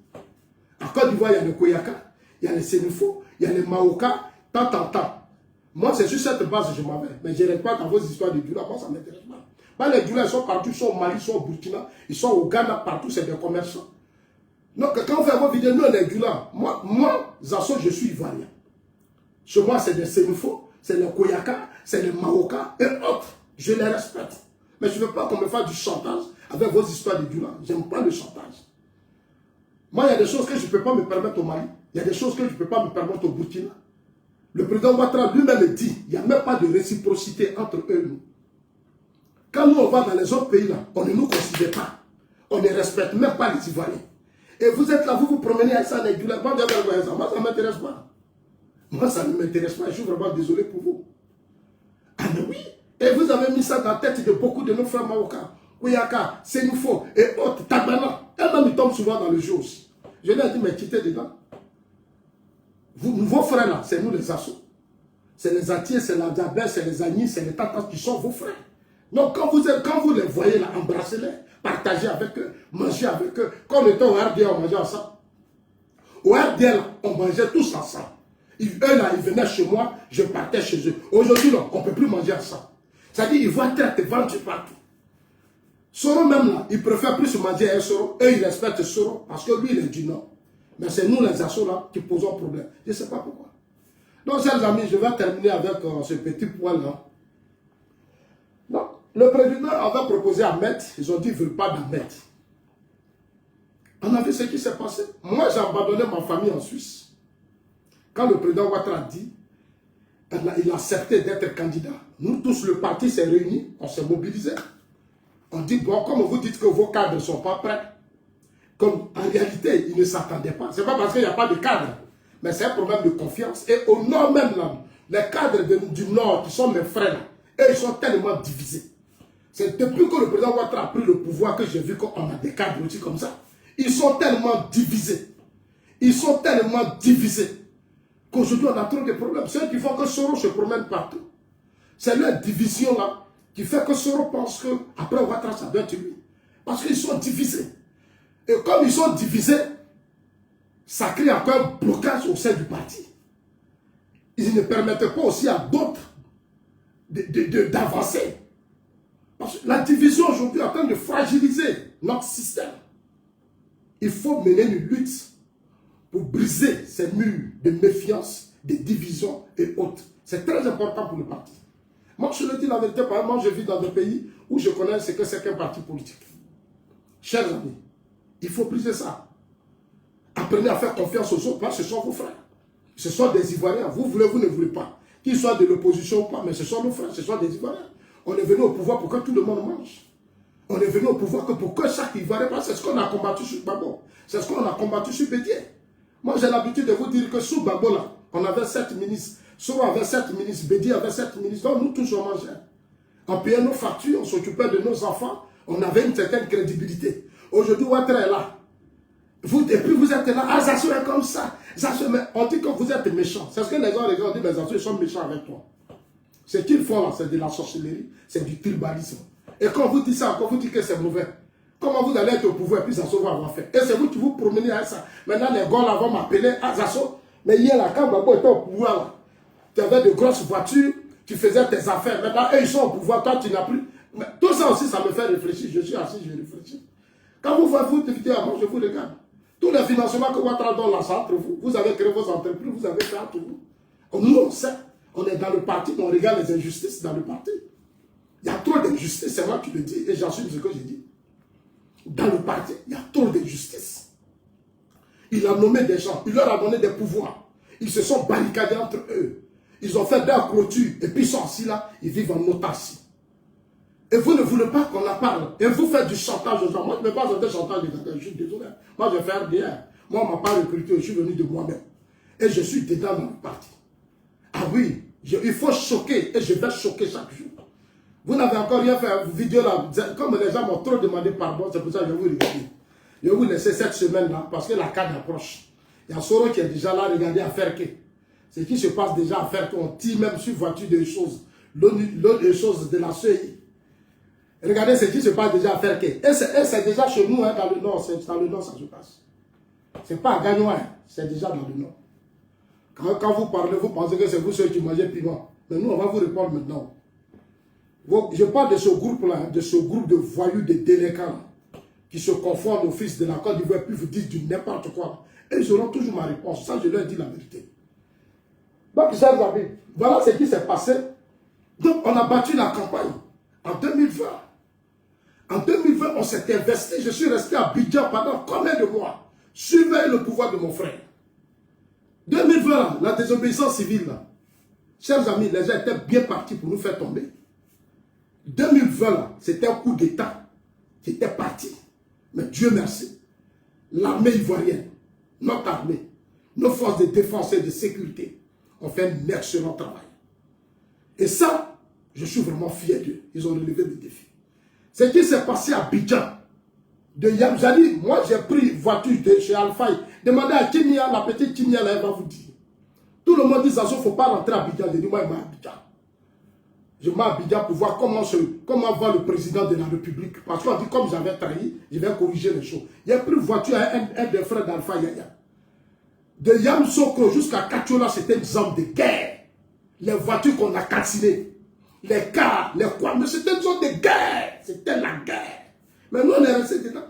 En Côte d'Ivoire, il y a les Koyaka. Il y a les Sénifo. Il y a les Maoka. Tant. Moi, c'est sur cette base que je m'en vais. Mais je n'aime pas dans vos histoires de Dula. Moi, ça ne m'intéresse pas. Bah, les Dula, ils sont partout. Ils sont au Mali, ils sont au Burkina. Ils sont au Ghana. Partout, c'est des commerçants. Donc, quand on fait vos vidéos, nous, on est Dula. Moi, Zasso, je suis ivoirien. Chez moi, c'est des Sénifo. C'est les Koyaka. C'est les Maoka. Et autres. Je les respecte. Mais je ne veux pas qu'on me fasse du chantage avec vos histoires de Dula. Je n'aime pas le chantage. Moi, il y a des choses que je ne peux pas me permettre au Mali. Il y a des choses que je ne peux pas me permettre au Burkina. Le président Ouattara lui-même dit, il n'y a même pas de réciprocité entre eux et nous. Quand nous, on va dans les autres pays, là, on ne nous considère pas. On ne respecte même pas les Ivoiriens. Et vous êtes là, vous vous promenez avec ça, avec Dula. Moi, ça ne m'intéresse pas. Moi, ça ne m'intéresse pas. Je suis vraiment désolé pour vous. Ah, mais oui. Et vous avez mis ça dans la tête de beaucoup de nos frères marocains. Kouyaka, Sénoufo et autres, Tabana. Elle-même, ils tombent souvent dans le jeu aussi. Je leur ai dit, mais quittez dedans. Vos frères là, c'est nous les assos. C'est les Atiers, c'est la Diabès, c'est les Agnis, c'est les Tatas qui sont vos frères. Donc quand vous les voyez là, embrassez-les, partagez avec eux, mangez avec eux. Quand on était au RDA, on mangeait ensemble. Au RDA, on mangeait tous ensemble. Eux là, ils venaient chez moi, je partais chez eux. Aujourd'hui, non, on ne peut plus manger ensemble. C'est-à-dire, ils voient traite vendu partout. Soro même là, il préfère plus manger un Soro. Eux, ils respectent Soro parce que lui, il est du Nord. Mais c'est nous les assos là qui posons problème. Je ne sais pas pourquoi. Donc, chers amis, je vais terminer avec ce petit point là. Donc, le président avait proposé Ahmed, ils ont dit qu'ils ne veulent pas d'Ahmed. On a vu ce qui s'est passé. Moi, j'ai abandonné ma famille en Suisse. Quand le président Ouattara a dit, il a accepté d'être candidat. Nous tous, le parti s'est réuni, on s'est mobilisé. On dit, bon, comme vous dites que vos cadres ne sont pas prêts, comme en réalité, ils ne s'attendaient pas. Ce n'est pas parce qu'il n'y a pas de cadre, mais c'est un problème de confiance. Et au nord même, là, les cadres du nord, qui sont mes frères, eux, ils sont tellement divisés. C'est depuis que le président Ouattara a pris le pouvoir que j'ai vu qu'on a des cadres aussi comme ça. Ils sont tellement divisés. Ils sont tellement divisés qu'aujourd'hui, on a trop de problèmes. C'est eux qui font que Soro se promène partout. C'est leur division là qui fait que Soro pense qu'après Ouattara, ça doit être lui. Parce qu'ils sont divisés. Et comme ils sont divisés, ça crée encore un blocage au sein du parti. Ils ne permettent pas aussi à d'autres d'avancer. Parce que la division aujourd'hui est en train de fragiliser notre système. Il faut mener une lutte pour briser ces murs de méfiance, de division et autres. C'est très important pour le parti. Moi, je le dis la vérité, par exemple, moi, je vis dans un pays où je connais ce que c'est qu'un parti politique. Chers amis, il faut briser ça. Apprenez à faire confiance aux autres, parce que ce sont vos frères. Ce sont des Ivoiriens. Vous voulez, vous ne voulez pas. Qu'ils soient de l'opposition ou pas, mais ce sont nos frères, ce sont des Ivoiriens. On est venu au pouvoir pour que tout le monde mange. On est venu au pouvoir pour que chaque Ivoirien, c'est ce qu'on a combattu sur Gbagbo. C'est ce qu'on a combattu sur Bédié. Moi, j'ai l'habitude de vous dire que sous Gbagbo, là, on avait 7 ministres. Soro avait 7 ministres, Bédié avait 7 ministres. Donc, nous tous, on mangeait. On payait nos factures, on s'occupait de nos enfants. On avait une certaine crédibilité. Aujourd'hui, Ouattara est là. Et puis vous êtes là, ah, Zasso est comme ça. Zasso, mais on dit que vous êtes méchants. C'est ce que les gens disent, mais Zasso, ils sont méchants avec toi. Ce qu'ils font là, c'est de la sorcellerie, c'est du tribalisme. Et quand vous dites ça, quand vous dites que c'est mauvais, comment vous allez être au pouvoir et puis Zasso va avoir fait? Et c'est vous qui vous promenez avec ça. Maintenant, les gars là vont m'appeler, ah, Zasso, mais hier là, quand Gbagbo était au pouvoir là, tu avais de grosses voitures, tu faisais tes affaires. Maintenant, eux, ils sont au pouvoir, toi, tu n'as plus. Mais tout ça aussi, ça me fait réfléchir. Je suis assis, je réfléchis. Quand vous voyez vous dites, ah, moi, je vous regarde. Tous les financements que Ouattara donne là, c'est entre vous. Vous avez créé vos entreprises, vous avez fait entre vous. Nous, on sait. On est dans le parti, on regarde les injustices dans le parti. Il y a trop d'injustices, c'est moi qui le dis, et j'assume ce que j'ai dit. Dans le parti, il y a trop d'injustices. Il a nommé des gens, il leur a donné des pouvoirs. Ils se sont barricadés entre eux. Ils ont fait des clôtures, et puis ils sont assis là, ils vivent en autarcie. Et vous ne voulez pas qu'on en parle. Et vous faites du chantage aux gens. Moi, je ne vais pas faire du chantage des gens. Je suis désolé. Moi, je vais faire bien. Moi, on ne m'a pas recruté. Je suis venu de moi-même. Et je suis dedans dans le parti. Ah oui, il faut choquer. Et je vais choquer chaque jour. Vous n'avez encore rien fait. Vidéo là. Comme les gens m'ont trop demandé pardon, c'est pour ça que je vais vous regarder. Je vais vous laisser cette semaine-là. Parce que la cadre approche. Il y a Soro qui est déjà là. Regardez à faire que. Ce qui se passe déjà à faire qu'on tire même sur voiture des choses. L'autre des choses de la CEI. Regardez ce qui se passe déjà à faire que. Et c'est déjà chez nous, hein, dans le nord. C'est dans le nord, ça se passe. Ce n'est pas à Gagnois, c'est déjà dans le nord. Quand vous parlez, vous pensez que c'est vous ceux qui mangez piment. Mais nous, on va vous répondre maintenant. Je parle de ce groupe-là, de ce groupe de voyous, de délinquants, qui se confondent au fils de la Côte d'Ivoire, puis vous disent du n'importe quoi. Et ils auront toujours ma réponse. Ça, je leur dis la vérité. Donc, chers amis, voilà ce qui s'est passé. Donc, on a battu la campagne en 2020. En 2020, on s'est investi. Je suis resté à Abidjan pendant combien de mois? Surveiller le pouvoir de mon frère. 2020, la désobéissance civile, là. Chers amis, les gens étaient bien partis pour nous faire tomber. 2020, c'était un coup d'État qui était parti. Mais Dieu merci, l'armée ivoirienne, notre armée, nos forces de défense et de sécurité ont fait un excellent travail. Et ça, je suis vraiment fier d'eux. Ils ont relevé le défi. Ce qui s'est passé à Abidjan, de Yamjali, moi j'ai pris voiture de chez Alpha. Demandez à Kimia, la petite Kimia, là, elle va vous dire. Tout le monde dit, ça, il ne faut pas rentrer à Abidjan. Je dis, moi, je vais à Abidjan. Je vais à Abidjan pour voir comment va le président de la République. Parce qu'on dit, comme j'avais trahi, je vais corriger les choses. J'ai pris voiture à un des frères d'Alpha Yaya. De Yamsoko jusqu'à Kachola, c'était une zone de guerre. Les voitures qu'on a calcinées, les cars, les quoi, mais c'était une zone de guerre. C'était la guerre. Mais nous, on est restés dedans.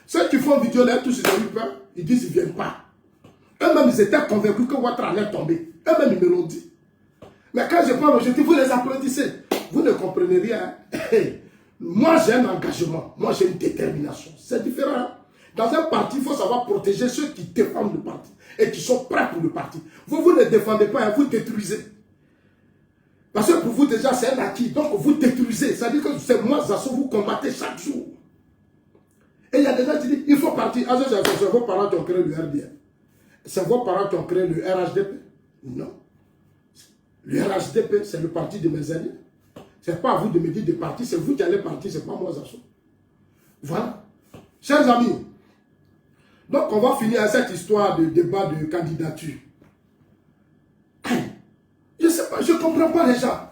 Ceux qui font vidéo là, tous ils ont eu peur, ils disent qu'ils ne viennent pas. Eux-mêmes, ils étaient convaincus que Ouattara allait tomber. Eux-mêmes, ils me l'ont dit. Mais quand je parle aujourd'hui, vous les applaudissez. Vous ne comprenez rien. Moi, j'ai un engagement. Moi, j'ai une détermination. C'est différent. Hein? Dans un parti, il faut savoir protéger ceux qui défendent le parti et qui sont prêts pour le parti. Vous ne défendez pas, vous détruisez. Parce que pour vous, déjà, c'est un acquis. Donc, vous détruisez. Ça veut dire que c'est moi, Zasso, vous combattez chaque jour. Et il y a des gens qui disent, il faut partir. Ah, c'est vos parents qui ont créé le RDN. C'est vos parents qui ont créé le RHDP. Non. Le RHDP, c'est le parti de mes aînés. Ce n'est pas à vous de me dire de partir, c'est vous qui allez partir, ce n'est pas moi, Zasso. Voilà. Chers amis, donc on va finir avec cette histoire de débat de candidature. Je ne sais pas, je ne comprends pas les gens.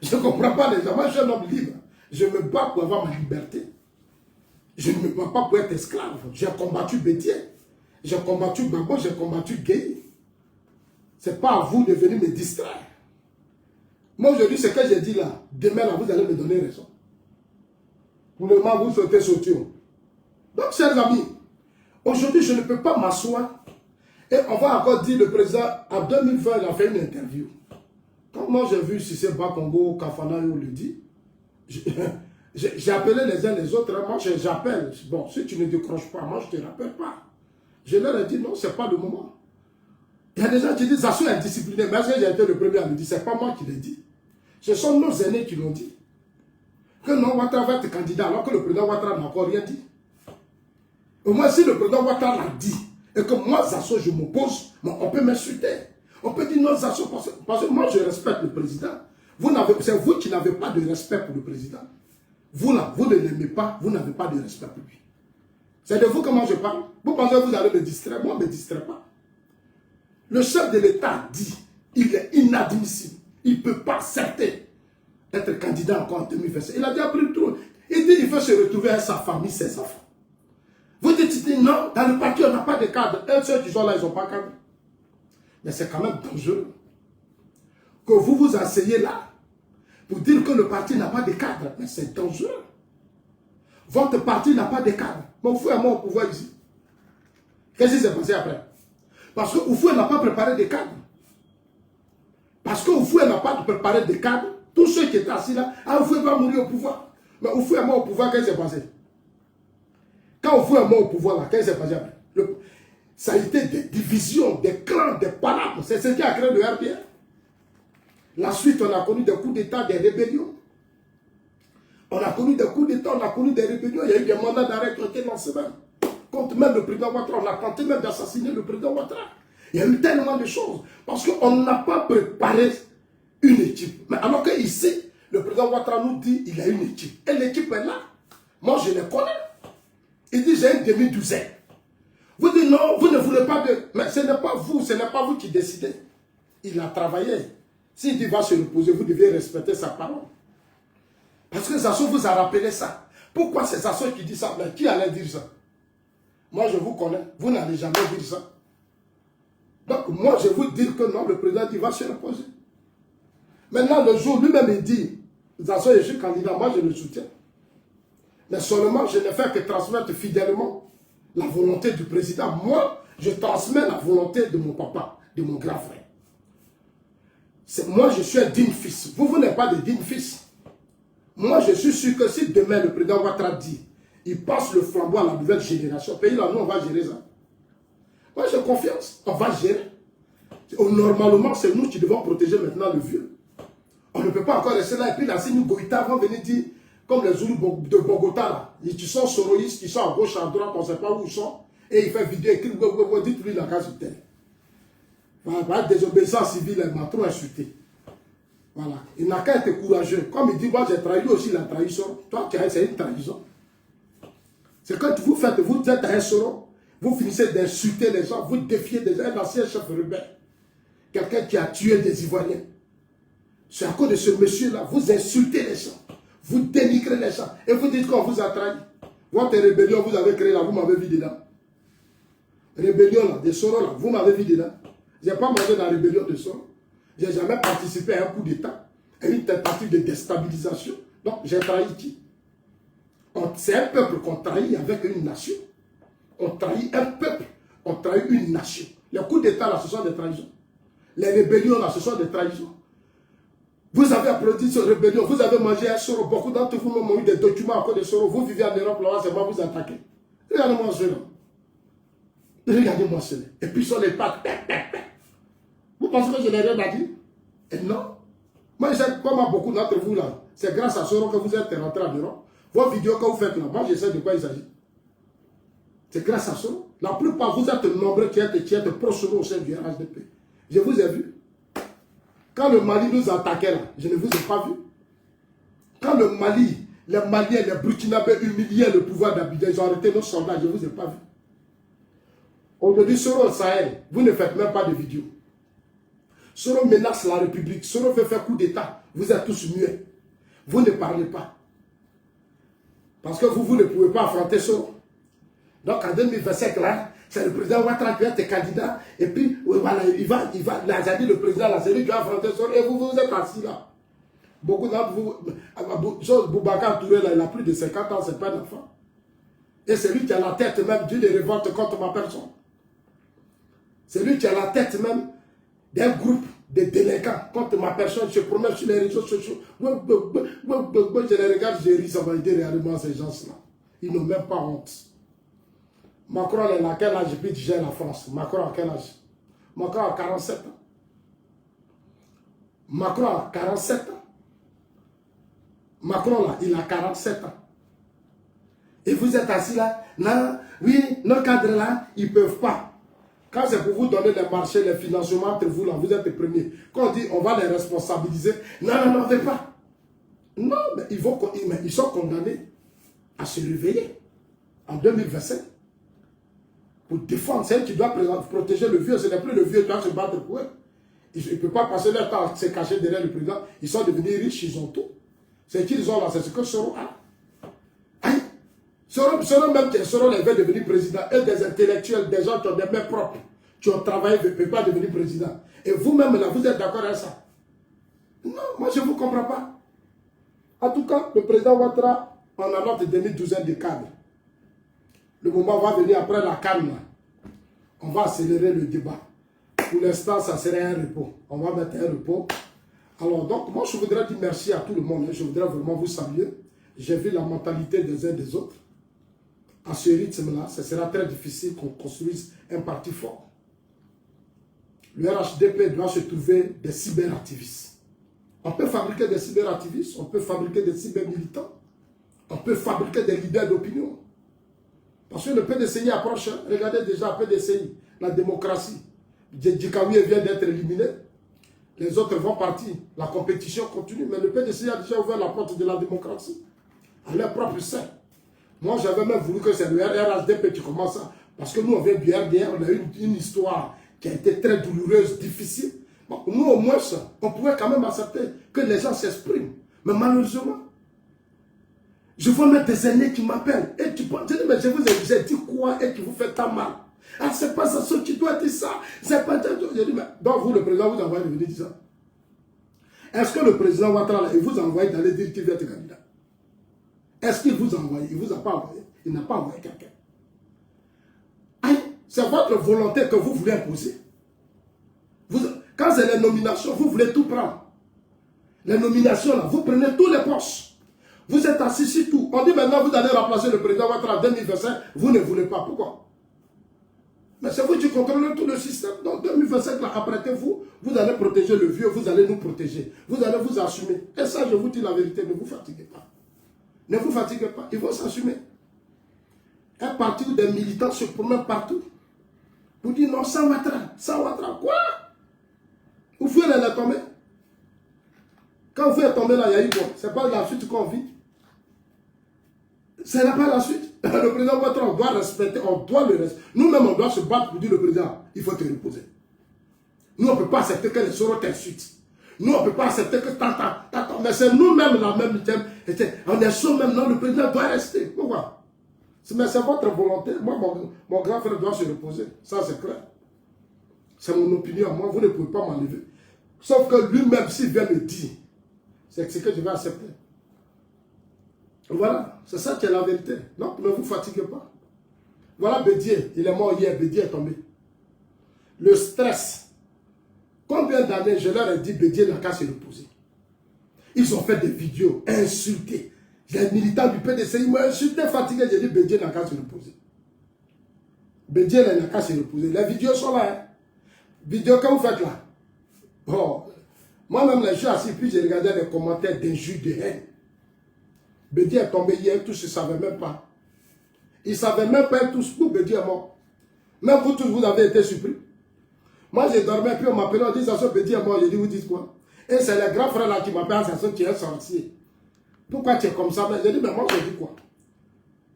Je ne comprends pas les gens. Moi, je suis un homme libre. Je me bats pour avoir ma liberté. Je ne me bats pas pour être esclave. J'ai combattu Bédier. J'ai combattu Babo, j'ai combattu Gay. Ce n'est pas à vous de venir me distraire. Moi, aujourd'hui, ce que j'ai dit là, demain, là, vous allez me donner raison. Pour le moment, vous souhaitez sauter. Donc, chers amis, aujourd'hui, je ne peux pas m'asseoir et on va encore dire le président, en 2020, il a fait une interview. Quand moi, j'ai vu Cissé Bakongo, Kafana, il le dit, j'ai appelé les uns les autres. Moi, j'appelle. Bon, si tu ne décroches pas, moi, je ne te rappelle pas. Je leur ai dit, non, ce n'est pas le moment. Il y a des gens qui disent, Zasso est indiscipliné. Mais j'ai été le premier à le dire. Ce n'est pas moi qui l'ai dit. Ce sont nos aînés qui l'ont dit. Que non, Ouattara va être candidat alors que le président Ouattara n'a encore rien dit. Au moins, si le président Ouattara l'a dit, et que moi, Zasso, je m'oppose, on peut m'insulter. On peut dire non, Zasso, parce que moi, je respecte le président. C'est vous qui n'avez pas de respect pour le président. Vous ne l'aimez pas, vous n'avez pas de respect pour lui. C'est de vous comment je parle. Vous pensez que vous allez me distraire, moi, je ne me distrais pas. Le chef de l'État dit, il est inadmissible. Il ne peut pas accepter d'être candidat encore en 2025. Il a déjà pris le trou. Il dit qu'il veut se retrouver avec sa famille, ses enfants. Vous dites non, dans le parti, on n'a pas de cadre. Et ceux qui sont là, ils n'ont pas de cadre. Mais c'est quand même dangereux que vous vous asseyez là pour dire que le parti n'a pas de cadre. Mais c'est dangereux. Votre parti n'a pas de cadre. Mon frère est mort au pouvoir ici. Qu'est-ce qui s'est passé après? Parce que Oufoué n'a pas préparé de cadre. Parce que Oufoué n'a pas préparé de cadre. Tous ceux qui étaient assis là, Oufoué va mourir au pouvoir. Mais Oufoué est mort au pouvoir, qu'est-ce qui s'est passé? Quand Oufoué est mort au pouvoir, là, qu'est-ce qui s'est passé après? Ça a été des divisions, des clans, des palabres. C'est ce qui a créé le RDR. La suite, on a connu des coups d'État, des rébellions. On a connu des coups d'État, on a connu des rébellions. Il y a eu des mandats d'arrêt qui ont été lancés même. Contre même le président Ouattara. On a tenté même d'assassiner le président Ouattara. Il y a eu tellement de choses. Parce qu'on n'a pas préparé une équipe. Mais alors qu'ici, le président Ouattara nous dit qu'il a une équipe. Et l'équipe est là. Moi, je les connais. Il dit, j'ai une demi-douzaine. Vous dites non, vous ne voulez pas de... Mais ce n'est pas vous qui décidez. Il a travaillé. S'il dit va se reposer, vous devez respecter sa parole. Parce que Zasso vous a rappelé ça. Pourquoi c'est Zasso qui dit ça? Mais qui allait dire ça? Moi, je vous connais. Vous n'allez jamais dire ça. Donc, moi, je vous dis que non, le président dit va se reposer. Maintenant, le jour, lui-même, il dit, Zasso, je suis candidat, moi, je le soutiens. Mais seulement, je ne fais que transmettre fidèlement la volonté du président. Moi, je transmets la volonté de mon papa, de mon grand frère. Moi, je suis un digne fils. Vous n'êtes pas de digne fils. Moi, je suis sûr que si demain le président Ouattara dit, il passe le flambeau à la nouvelle génération, pays là, nous, on va gérer ça. Moi, j'ai confiance, on va gérer. Normalement, c'est nous qui devons protéger maintenant le vieux. On ne peut pas encore rester là. Et puis là, si nous, Goïta, vont venir dire, comme les Zoulous de Bogota, là, ils sont soroïstes, ils sont à gauche, à droite, on ne sait pas où ils sont. Et il fait vidéo, écrit, dites-lui la case sur terre. Voilà, désobéissance civile, il m'a trop insulté. Voilà. Il n'a qu'à être courageux. Comme il dit, moi j'ai trahi aussi la trahison. Toi, c'est une trahison. C'est quand vous faites, vous êtes un soro, vous finissez d'insulter les gens, vous défiez des gens, un ancien chef rebelle. Quelqu'un qui a tué des Ivoiriens. C'est à cause de ce monsieur-là, vous insultez les gens, vous dénigrez les gens, et vous dites qu'on vous a trahi. Votre rébellion, vous avez créé là, vous m'avez vu dedans. Rébellion là, des Soros là, vous m'avez vu dedans. Je n'ai pas mangé dans la rébellion de Soros. Je n'ai jamais participé à un coup d'État, à une tentative de déstabilisation. Donc, j'ai trahi qui? C'est un peuple qu'on trahit avec une nation. On trahit un peuple, on trahit une nation. Les coups d'État là, ce sont des trahisons. Les rébellions là, ce sont des trahisons. Vous avez applaudi cette rébellion, vous avez mangé un Soro. Beaucoup d'entre vous ont eu des documents à cause de Soro. Vous vivez en Europe, là, c'est moi vous attaquez. Regardez-moi cela. Regardez-moi cela. Et puis sur les pattes. Vous pensez que je n'ai rien à dire? Et non. Moi, je sais comment beaucoup d'entre vous là, c'est grâce à Soro que vous êtes rentrés en Europe. Vos vidéos que vous faites là, moi je sais de quoi il s'agit. C'est grâce à Soro. La plupart, vous êtes nombreux qui êtes pro-Soro au sein du RHDP. Je vous ai vu. Quand le Mali nous attaquait là, je ne vous ai pas vu. Quand le Mali, les Maliens, les Burkinabés humiliaient le pouvoir d'Abidjan, ils ont arrêté nos soldats, je ne vous ai pas vu. Aujourd'hui, Soro au Sahel, vous ne faites même pas de vidéos. Soro menace la République, Soro veut faire coup d'État, vous êtes tous muets. Vous ne parlez pas. Parce que vous ne pouvez pas affronter Soro. Donc en 2025, là, c'est le président Ouattara qui est candidat. Et puis, voilà, il va dit le président, là, c'est lui qui va affronter Soro. Et vous êtes assis là. Beaucoup d'entre vous, Boubacar Touré, là, il a plus de 50 ans, c'est pas un enfant. Et c'est lui qui a la tête même d'une révolte contre ma personne. C'est lui qui a la tête même d'un groupe de délinquants contre ma personne. Je promets sur les réseaux sociaux. Je les regarde, je ris, ça va aider réellement ces gens-là. Ils n'ont même pas honte. Macron, il a quel âge puis il gère la France? Macron a quel âge? Macron a 47 ans. Macron a 47 ans. Macron, là, il a 47 ans. Et vous êtes assis là, non, oui, nos cadres là, ils ne peuvent pas. Quand c'est pour vous donner les marchés, les financements entre vous là, vous êtes les premiers. Quand on dit on va les responsabiliser, non, on ne veut pas. Non, mais ils sont condamnés à se réveiller en 2025. Pour défendre, c'est elle qui doit protéger le vieux. Ce n'est plus le vieux qui doit se battre pour eux. Ils ne peuvent pas passer leur temps à se cacher derrière le président. Ils sont devenus riches, ils ont tout. C'est qu'ils ont là, c'est ce que Soro a. Hein? Soro même, Soro veut devenir président. Et des intellectuels, des gens qui ont des mains propres, qui ont travaillé, ne peuvent pas devenir président. Et vous-même là, vous êtes d'accord avec ça? Non, moi je ne vous comprends pas. En tout cas, le président Ouattara, on a notre demi-douzaine de cadres. Le moment va venir après la calme. On va accélérer le débat. Pour l'instant, ça serait un repos. On va mettre un repos. Alors, donc, moi, je voudrais dire merci à tout le monde. Je voudrais vraiment vous saluer. J'ai vu la mentalité des uns des autres. À ce rythme-là, ce sera très difficile qu'on construise un parti fort. Le RHDP doit se trouver des cyberactivistes. On peut fabriquer des cyberactivistes, on peut fabriquer des cybermilitants, on peut fabriquer des leaders d'opinion. Parce que le PDCI approche, regardez déjà le PDCI, la démocratie. Djikawi vient d'être éliminé, les autres vont partir, la compétition continue, mais le PDCI a déjà ouvert la porte de la démocratie, à leur propre sein. Moi j'avais même voulu que c'est le RHDP qui commence ça, parce que nous on vient du RDR, on a eu une histoire qui a été très douloureuse, difficile. Bon, nous au moins, on pouvait quand même accepter que les gens s'expriment, mais malheureusement, je vois même des aînés qui m'appellent. Et tu penses, mais je vous ai dit quoi et qui vous fait tant mal. Ah, c'est pas ça, tu dois dire ça. C'est pas ça. Je dis, mais donc vous, le président, vous envoyez de venir dire ça. Est-ce que le président Ouattara, il vous a envoyé d'aller dire qu'il va être candidat? Est-ce qu'il vous a envoyé? Il ne vous a pas envoyé. Il n'a pas envoyé quelqu'un. C'est votre volonté que vous voulez imposer. Quand c'est les nominations, vous voulez tout prendre. Les nominations, là, vous prenez tous les postes. Vous êtes assis sur tout. On dit maintenant vous allez remplacer le président Ouattara en 2025. Vous ne voulez pas. Pourquoi? Mais c'est vous qui contrôlez tout le système. Donc 2025, là, apprêtez-vous. Vous allez protéger le vieux, vous allez nous protéger. Vous allez vous assumer. Et ça, je vous dis la vérité, ne vous fatiguez pas. Ne vous fatiguez pas, il faut s'assumer. Un parti où des militants se promènent partout. Vous dites non, sans Ouattara, quoi? Vous fouillez les tombés. Quand vous êtes tombé là, il y a eu quoi? C'est pas la suite qu'on vit. Ce n'est pas la suite. Le président Ouattara, on doit respecter, on doit le respecter. Nous-mêmes, on doit se battre pour dire le président, il faut te reposer. Nous, on ne peut pas accepter que les Soros t'insultent. Nous, on ne peut pas accepter que t'attends. Mais c'est nous-mêmes la même thème. On est sûr même, non, le président doit rester. Pourquoi? Mais c'est votre volonté. Moi, mon grand frère doit se reposer. Ça, c'est clair. C'est mon opinion. Moi, vous ne pouvez pas m'enlever. Sauf que lui-même, s'il vient me dire, c'est ce que je vais accepter. Voilà, c'est ça qui est la vérité. Donc, ne vous fatiguez pas. Voilà Bédié, il est mort hier, Bédié est tombé. Le stress. Combien d'années je leur ai dit Bédié n'a qu'à se reposer. Ils ont fait des vidéos, insultés. Les militants du PDC, ils m'ont insulté, fatigué. J'ai dit Bédié n'a qu'à se reposer. Bédié n'a qu'à se reposer. Les vidéos sont là. Hein. Vidéos que vous faites là. Bon, moi-même, je suis assis, puis j'ai regardé les commentaires d'injures, de haine. Bédié est tombé hier, tous ne savaient même pas. Ils ne savaient même pas tous où Bédié est mort. Même vous tous, vous avez été surpris. Moi, j'ai dormi, puis on m'appelait, on dit, ça Bédié est mort. J'ai dit, vous dites quoi? Et c'est les grands frères là qui m'appellent, ça tu es sorcier. Pourquoi tu es comme ça? J'ai dit, mais moi, je dis quoi?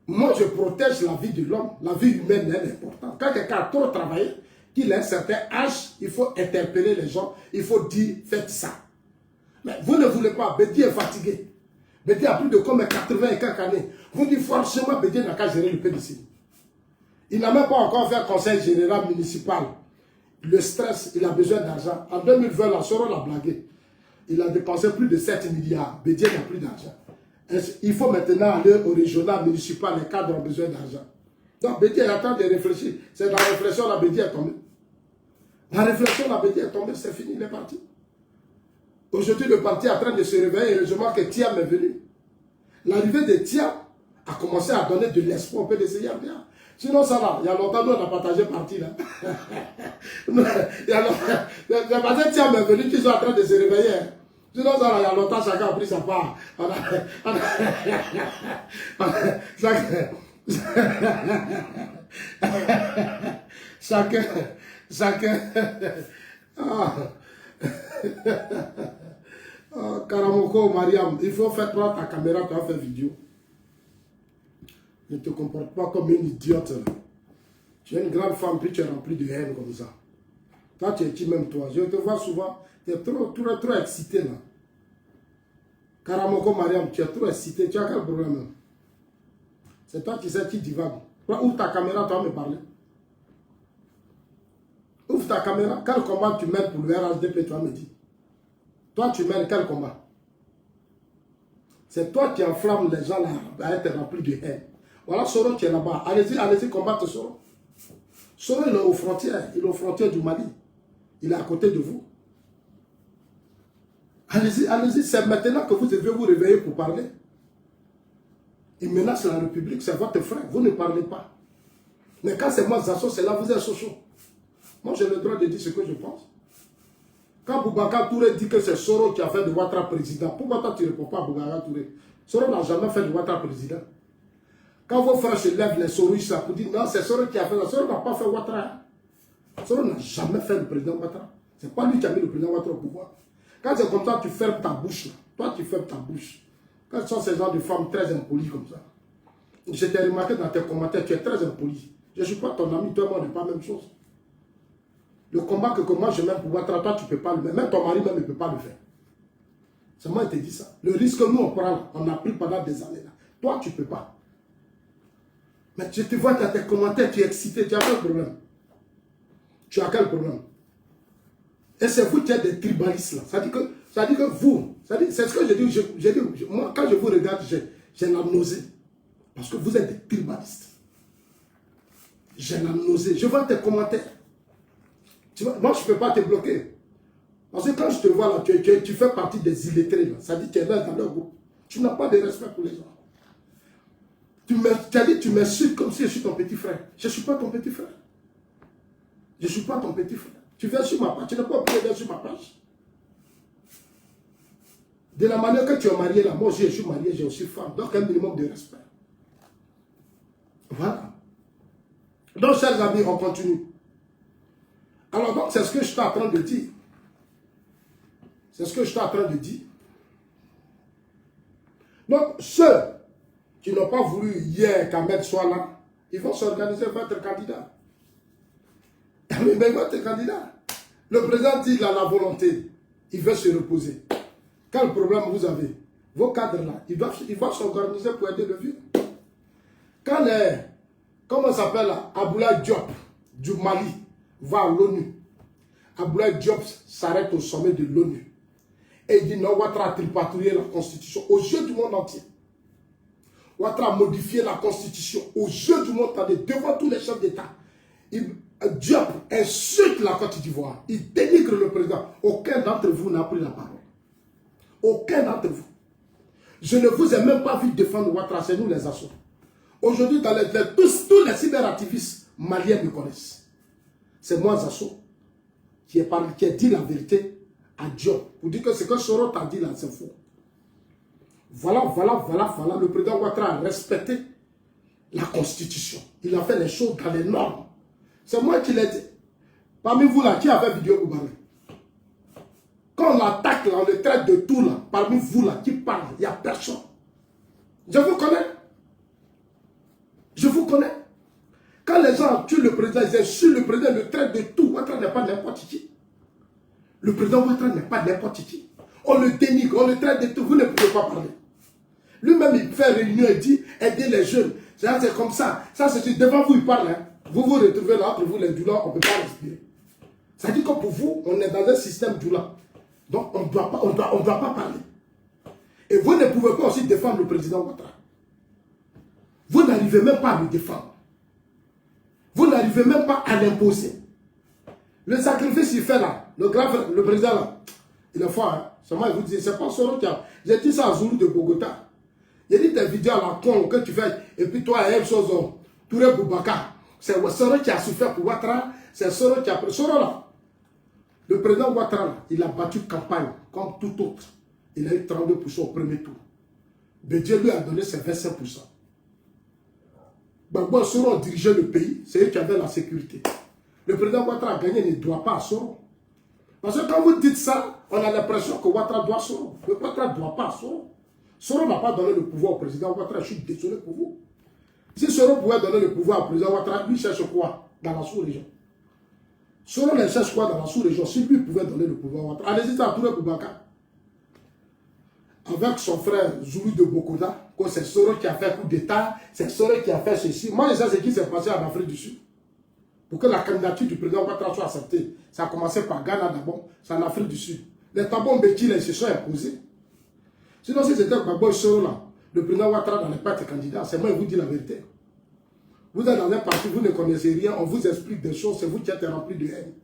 Moi, je protège la vie de l'homme. La vie humaine, elle est importante. Quand quelqu'un a trop travaillé, qu'il a un certain âge, il faut interpeller les gens. Il faut dire, faites ça. Mais vous ne voulez pas. Bédié est fatigué. Bédié a plus de comme 80 et quelques années. Vous dites forcément, Bédié n'a qu'à gérer le PDC. Il n'a même pas encore fait conseil général municipal. Le stress, il a besoin d'argent. En 2020, la Soros l'a blagué. Il a dépensé plus de 7 milliards. Bédié n'a plus d'argent. Il faut maintenant aller au régional municipal. Les cadres ont besoin d'argent. Donc Bédié est en train de réfléchir. C'est dans la réflexion, la Bédié est tombée. La réflexion, la Bédié est tombée, c'est fini, il est parti. Aujourd'hui, le parti est en train de se réveiller et je vois que Thiam est venu. L'arrivée de Thiam a commencé à donner de l'espoir au PDC. Sinon, ça va. Il y a longtemps, nous, on a partagé parti là. Il y a longtemps, Thiam est venu, qu'ils sont en train de se réveiller. Sinon, ça va. Il y a longtemps, chacun a pris sa part. Chacun. Karamoko, Mariam, il faut faire prendre ta caméra, tu vas faire vidéo. Ne te comporte pas comme une idiote. Là. Tu es une grande femme, puis tu es remplie de haine comme ça. Toi, tu es qui même toi? Je te vois souvent, tu es trop excité là. Karamoko, Mariam, tu es trop excité. Tu as quel problème? C'est toi qui sais qui divague. Ouvre ta caméra, tu vas me parler. Ouvre ta caméra. Quel combat tu mènes pour le RHDP, tu vas me dire. Toi, tu mènes quel combat? C'est toi qui enflammes les gens là à être remplis de haine. Voilà, Soros qui est là-bas. Allez-y combattre Soros. Soros, il est aux frontières. Il est aux frontières du Mali. Il est à côté de vous. Allez-y. C'est maintenant que vous devez vous réveiller pour parler. Il menace la République, c'est votre frère. Vous ne parlez pas. Mais quand c'est moi, Zasso, c'est là, vous êtes Soso. Moi, j'ai le droit de dire ce que je pense. Quand Boubacar Touré dit que c'est Soros qui a fait de Ouattara président, pourquoi toi tu ne réponds pas à Boubacar Touré? Soros n'a jamais fait de Ouattara président. Quand vos frères se lèvent, les Soros, pour dire non, c'est Soros qui a fait ça. Soros n'a pas fait Ouattara. Soros n'a jamais fait le président Ouattara. Ce n'est pas lui qui a mis le président Ouattara au pouvoir. Quand c'est comme ça, tu fermes ta bouche. Là. Toi, tu fermes ta bouche. Quand ce sont ces gens de femmes très impolies comme ça. Je t'ai remarqué dans tes commentaires, tu es très impoli. Je ne suis pas ton ami, toi et moi, on n'est pas la même chose. Le combat que moi je mène pour Ouattara, toi tu ne peux pas le faire. Même ton mari même ne peut pas le faire. C'est moi qui te dis ça. Le risque que nous on prend, on a pris pendant des années là. Toi tu ne peux pas. Mais je te vois dans tes commentaires, tu es excité, tu as quel problème? Tu as quel problème? Et c'est vous qui êtes des tribalistes là. Ça dit que vous, c'est ce que je dis. Moi quand je vous regarde, j'ai la nausée. Parce que vous êtes des tribalistes. J'ai la nausée. Je vois tes commentaires. Tu vois, moi, je ne peux pas te bloquer. Parce que quand je te vois là, tu fais partie des illettrés. Là. Ça dit que tu es là dans leur groupe. Tu n'as pas de respect pour les gens. Tu as dit, tu m'insultes comme si je suis ton petit frère. Je ne suis pas ton petit frère. Je ne suis pas ton petit frère. Tu viens sur ma page. Tu n'as pas obligé de venir sur ma page. De la manière que tu es marié là, moi aussi je suis marié, j'ai aussi femme. Donc un minimum de respect. Voilà. Donc, chers amis, on continue. Alors, donc, c'est ce que je suis en train de dire. C'est ce que je suis en train de dire. Donc, ceux qui n'ont pas voulu hier qu'Ahmed soit là, ils vont s'organiser pour être candidats. Mais ils vont être candidats. Le président dit qu'il a la volonté. Il veut se reposer. Quel problème vous avez? Vos cadres là, ils vont s'organiser pour aider le vieux. Quand les, comment ça s'appelle là, Abdoulaye Diop du Mali va à l'ONU, Abdoulaye Diop s'arrête au sommet de l'ONU et il dit non, Ouattara a tripatouillé la constitution aux yeux du monde entier. Ouattara a modifié la constitution aux yeux du monde entier, devant tous les chefs d'État. Diop insulte la Côte d'Ivoire, il dénigre le président. Aucun d'entre vous n'a pris la parole. Aucun d'entre vous. Je ne vous ai même pas vu défendre Ouattara, c'est nous les assos. Aujourd'hui, tous les cyberactivistes maliens me connaissent. C'est moi, Zasso, qui ai dit la vérité à Diop. Pour dire que ce que Soro t'a dit là, c'est faux. Voilà. Le président Ouattara a respecté la Constitution. Il a fait les choses dans les normes. C'est moi qui l'ai dit. Parmi vous là, qui a fait vidéo Boubaré? Quand on l'attaque là, on le traite de tout là. Parmi vous là, qui parle, il n'y a personne. Je vous connais. Je vous connais. Quand les gens tuent le président, ils insultent le président, le traitent de tout. Ouattara n'est pas n'importe qui. Le président Ouattara n'est pas n'importe qui. On le dénigre, on le traite de tout. Vous ne pouvez pas parler. Lui-même, il fait réunion et dit aider les jeunes. C'est comme ça. Ça, c'est devant vous, il parle. Hein. Vous vous retrouvez là, entre vous, les douleurs, on ne peut pas respirer. Ça dit que pour vous, on est dans un système douleur. Donc, on ne doit pas parler. Et vous ne pouvez pas aussi défendre le président Ouattara. Vous n'arrivez même pas à le défendre. Vous n'arrivez même pas à l'imposer. Le sacrifice qu'il fait là, le président là, il est fort. Hein? Seulement, il vous dit, c'est pas Soro qui a... J'ai dit ça à Zulu de Bogota. J'ai dit tes vidéos à la con que tu fais, et puis toi, même chose, Touré Boubacar. C'est Soro qui a souffert pour Ouattara, c'est Soro qui a pris. Soro là, le président Ouattara, il a battu campagne comme tout autre. Il a eu 32% au premier tour. Bédié lui a donné ses 25%. Gbagbo Soro dirigeait le pays, c'est eux qui avaient la sécurité. Le président Ouattara a gagné, ne doit pas à Soro. Parce que quand vous dites ça, on a l'impression que Ouattara doit à Soro. Le Ouattara ne doit pas à Soro. Soro n'a pas donné le pouvoir au président Ouattara, je suis désolé pour vous. Si Soro pouvait donner le pouvoir au président Ouattara, lui cherche quoi dans la sous-région? Soro ne cherche quoi dans la sous-région? Si lui pouvait donner le pouvoir à Ouattara, allez-y à Touré Boubacar. Avec son frère Zulu de Bokota, que c'est Soro qui a fait coup d'État, c'est Soro qui a fait ceci. Moi, je sais ce qui s'est passé en Afrique du Sud. Pour que la candidature du président Ouattara soit acceptée, ça a commencé par Ghana d'abord, c'est en Afrique du Sud. Les Thabo Mbeki, ils se sont imposés. Sinon, si c'était Gbagbo Soro là, le président Ouattara n'allait pas être candidat, c'est moi qui vous dis la vérité. Vous êtes dans un parti, vous ne connaissez rien, on vous explique des choses, c'est vous qui êtes rempli de haine.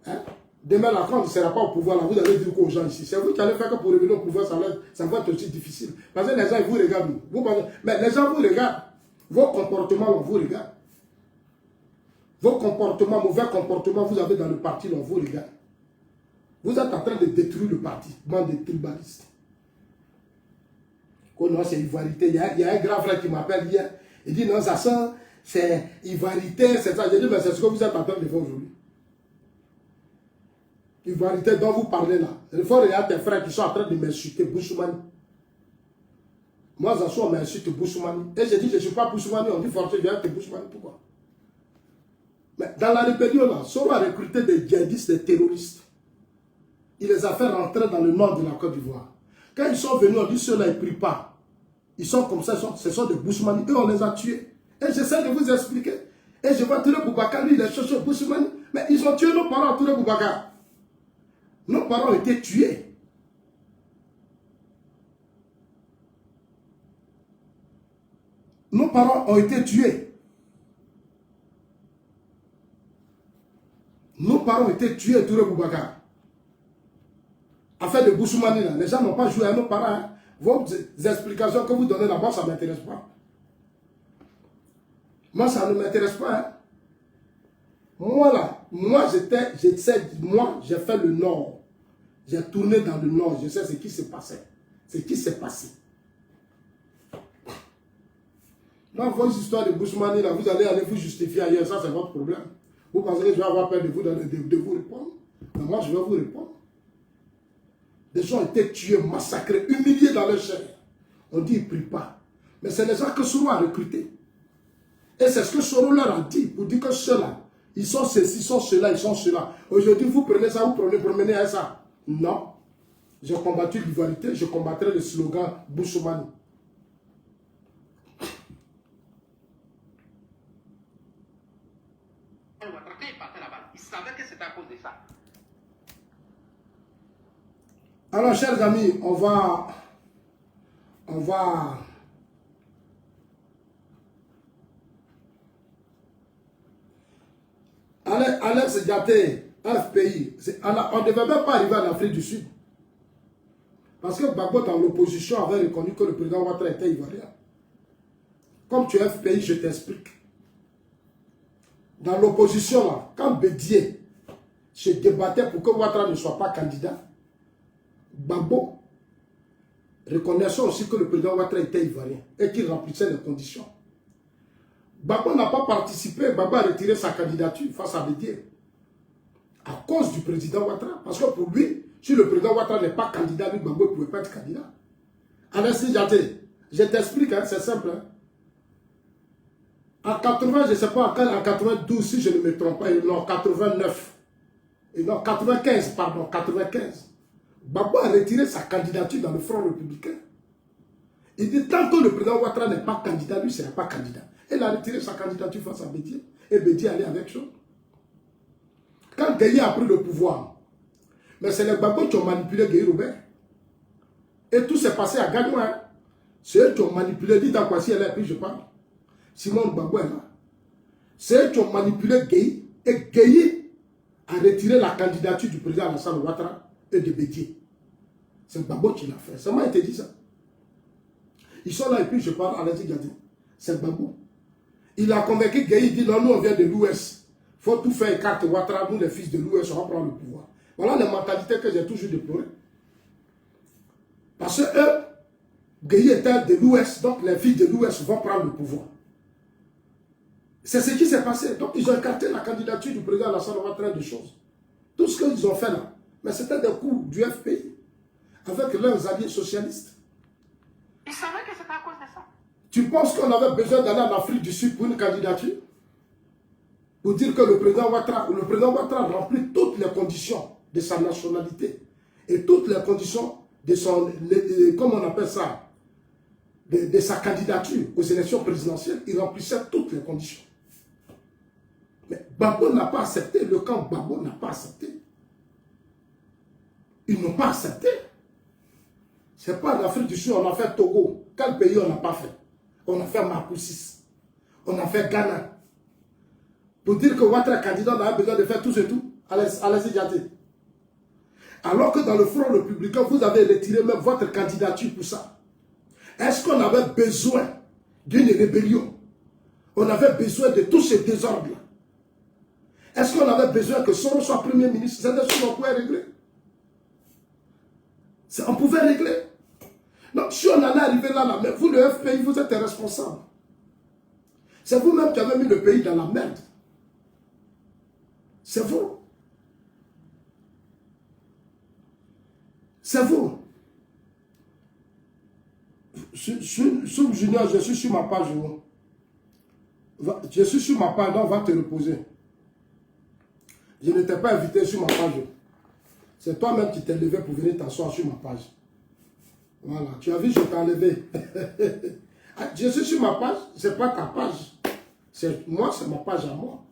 Hein? Demain, la France ne sera pas au pouvoir, là, vous allez dire quoi aux gens ici? C'est vous qui allez faire que pour revenir au pouvoir, ça va être aussi difficile. Parce que les gens, ils vous regardent. Mais les gens vous regardent. Vos comportements, on vous regarde. Vos comportements, mauvais comportements, vous avez dans le parti, on vous regarde. Vous êtes en train de détruire le parti, bande de tribalistes. Oh non, c'est ivoirité. Il y a un grand frère qui m'appelle hier. Il dit non, ça sent, c'est ivoirité, c'est ça. J'ai dit, mais c'est ce que vous êtes en train de faire aujourd'hui. Ivoirité dont vous parlez là. Il faut regarder tes frères qui sont en train de m'insulter, Boussoumani. Moi, Zasso, on m'insulte Boussoumani. Et j'ai dit, je ne suis pas Boussoumani, on dit forcé, viens te Boussoumani. Pourquoi? Mais dans la rébellion là, Soro a recruté des djihadistes, des terroristes. Il les a fait rentrer dans le nord de la Côte d'Ivoire. Quand ils sont venus, on dit ceux-là, ils ne prient pas. Ils sont comme ça, ce sont des Boussoumani. Eux, on les a tués. Et j'essaie de vous expliquer. Et je vois Touré Boubacar, lui, il est cherché Boussoumani. Mais ils ont tué nos parents, Touré Boubacar. Nos parents ont été tués. Nos parents ont été tués. Nos parents ont été tués, Touré Boubacar. Affaire de Boussoumani, là. Les gens n'ont pas joué à nos parents. Hein. vos explications que vous donnez là, moi, ça ne m'intéresse pas. Moi, ça ne m'intéresse pas. Hein. Moi, là, moi, j'ai fait le Nord. J'ai tourné dans le Nord. Je sais ce qui s'est passé. Ce qui s'est passé. Dans vos histoires de Bousmani, là, vous allez vous justifier ailleurs. Ça, c'est votre problème. Vous pensez que je vais avoir peur de vous répondre? Mais moi, je vais vous répondre. Des gens ont été tués, massacrés, humiliés dans leur chair. On dit, ils ne prient pas. Mais c'est les gens que Soro a recrutés. Et c'est ce que Soro leur a dit, pour dire que ceux-là, ils sont ceci, ils sont ceux-là, ils sont ceux-là. Aujourd'hui, vous prenez ça, vous promenez à ça. Non. J'ai combattu l'ivoirité, je combattrai le slogan Boussoumani. Il savait que c'était à cause de ça. Alors, chers amis, on va Alex Diaté, FPI, on ne devait même pas arriver en Afrique du Sud. Parce que Gbagbo, dans l'opposition, avait reconnu que le président Ouattara était ivoirien. Comme tu es FPI, je t'explique. Dans l'opposition, là, quand Bédié se débattait pour que Ouattara ne soit pas candidat, Gbagbo reconnaissait aussi que le président Ouattara était ivoirien et qu'il remplissait les conditions. Gbagbo n'a pas participé, Gbagbo a retiré sa candidature face à Bédié à cause du président Ouattara. Parce que pour lui, si le président Ouattara n'est pas candidat, lui, Gbagbo ne pouvait pas être candidat. Alessi Diaté, je t'explique, hein, c'est simple. Hein. En 80, je ne sais pas, en 92, si je ne me trompe pas, non, 89, et non, 95, pardon, 95. Gbagbo a retiré sa candidature dans le Front républicain. Il dit, tant que le président Ouattara n'est pas candidat, lui ne sera pas candidat. Il a retiré sa candidature face à Bédié, et Bédié allait avec chose. Quand Gueye a pris le pouvoir, mais c'est les Gbagbo qui ont manipulé Gueye Robert. Et tout s'est passé à Gagnon. Hein. C'est eux qui ont manipulé, dit dans quoi si elle est pris, je parle. Simon Gbagbo est là. C'est eux qui ont manipulé Gueye, et Gueye a retiré la candidature du président Alassane Ouattara et de Bédié. C'est Gbagbo qui l'a fait. Ça m'a été dit ça. Ils sont là et puis je parle à Alessi Diaté. C'est Gbagbo. Il a convaincu Gueye, il dit non, nous on vient de l'Ouest. Il faut tout faire écarter Ouattara, nous les fils de l'Ouest, on va prendre le pouvoir. Voilà les mentalités que j'ai toujours déplorées. Parce que eux, Gueye était de l'Ouest, donc les fils de l'Ouest vont prendre le pouvoir. C'est ce qui s'est passé. Donc ils ont écarté la candidature du président Alassane Ouattara de choses. Tout ce qu'ils ont fait là. Mais c'était des coups du FPI avec leurs alliés socialistes. Il savait que c'était à cause de ça. Tu penses qu'on avait besoin d'aller en Afrique du Sud pour une candidature? Pour dire que le président Ouattara remplit toutes les conditions de sa nationalité et toutes les conditions de son, comment on appelle ça, de sa candidature aux élections présidentielles. Il remplissait toutes les conditions. Mais Gbagbo n'a pas accepté, le camp Gbagbo n'a pas accepté. Ils n'ont pas accepté. Ce n'est pas en Afrique du Sud, on a fait Togo. Quel pays on n'a pas fait? On a fait Makoussis. On a fait Ghana. Pour dire que Ouattara candidat, on a besoin de faire tout ce tout. Alessi Diaté. Alors que dans le Front républicain, vous avez retiré même votre candidature pour ça. Est-ce qu'on avait besoin d'une rébellion? On avait besoin de tous ces désordres-là. Est-ce qu'on avait besoin que Soro soit Premier ministre? C'est des choses qu'on pouvait régler. On pouvait régler. Donc si on allait arriver là, mais vous, le FPI, vous êtes responsable. C'est vous-même qui avez mis le pays dans la merde. C'est vous. C'est vous. Soum Junior, je suis sur ma page. Je suis sur ma page, donc on va te reposer. Je ne t'ai pas invité sur ma page. C'est toi-même qui t'es levé pour venir t'asseoir sur ma page. Voilà, tu as vu, je t'ai enlevé. Je suis sur ma page, ce n'est pas ta page. Moi, c'est ma page à moi.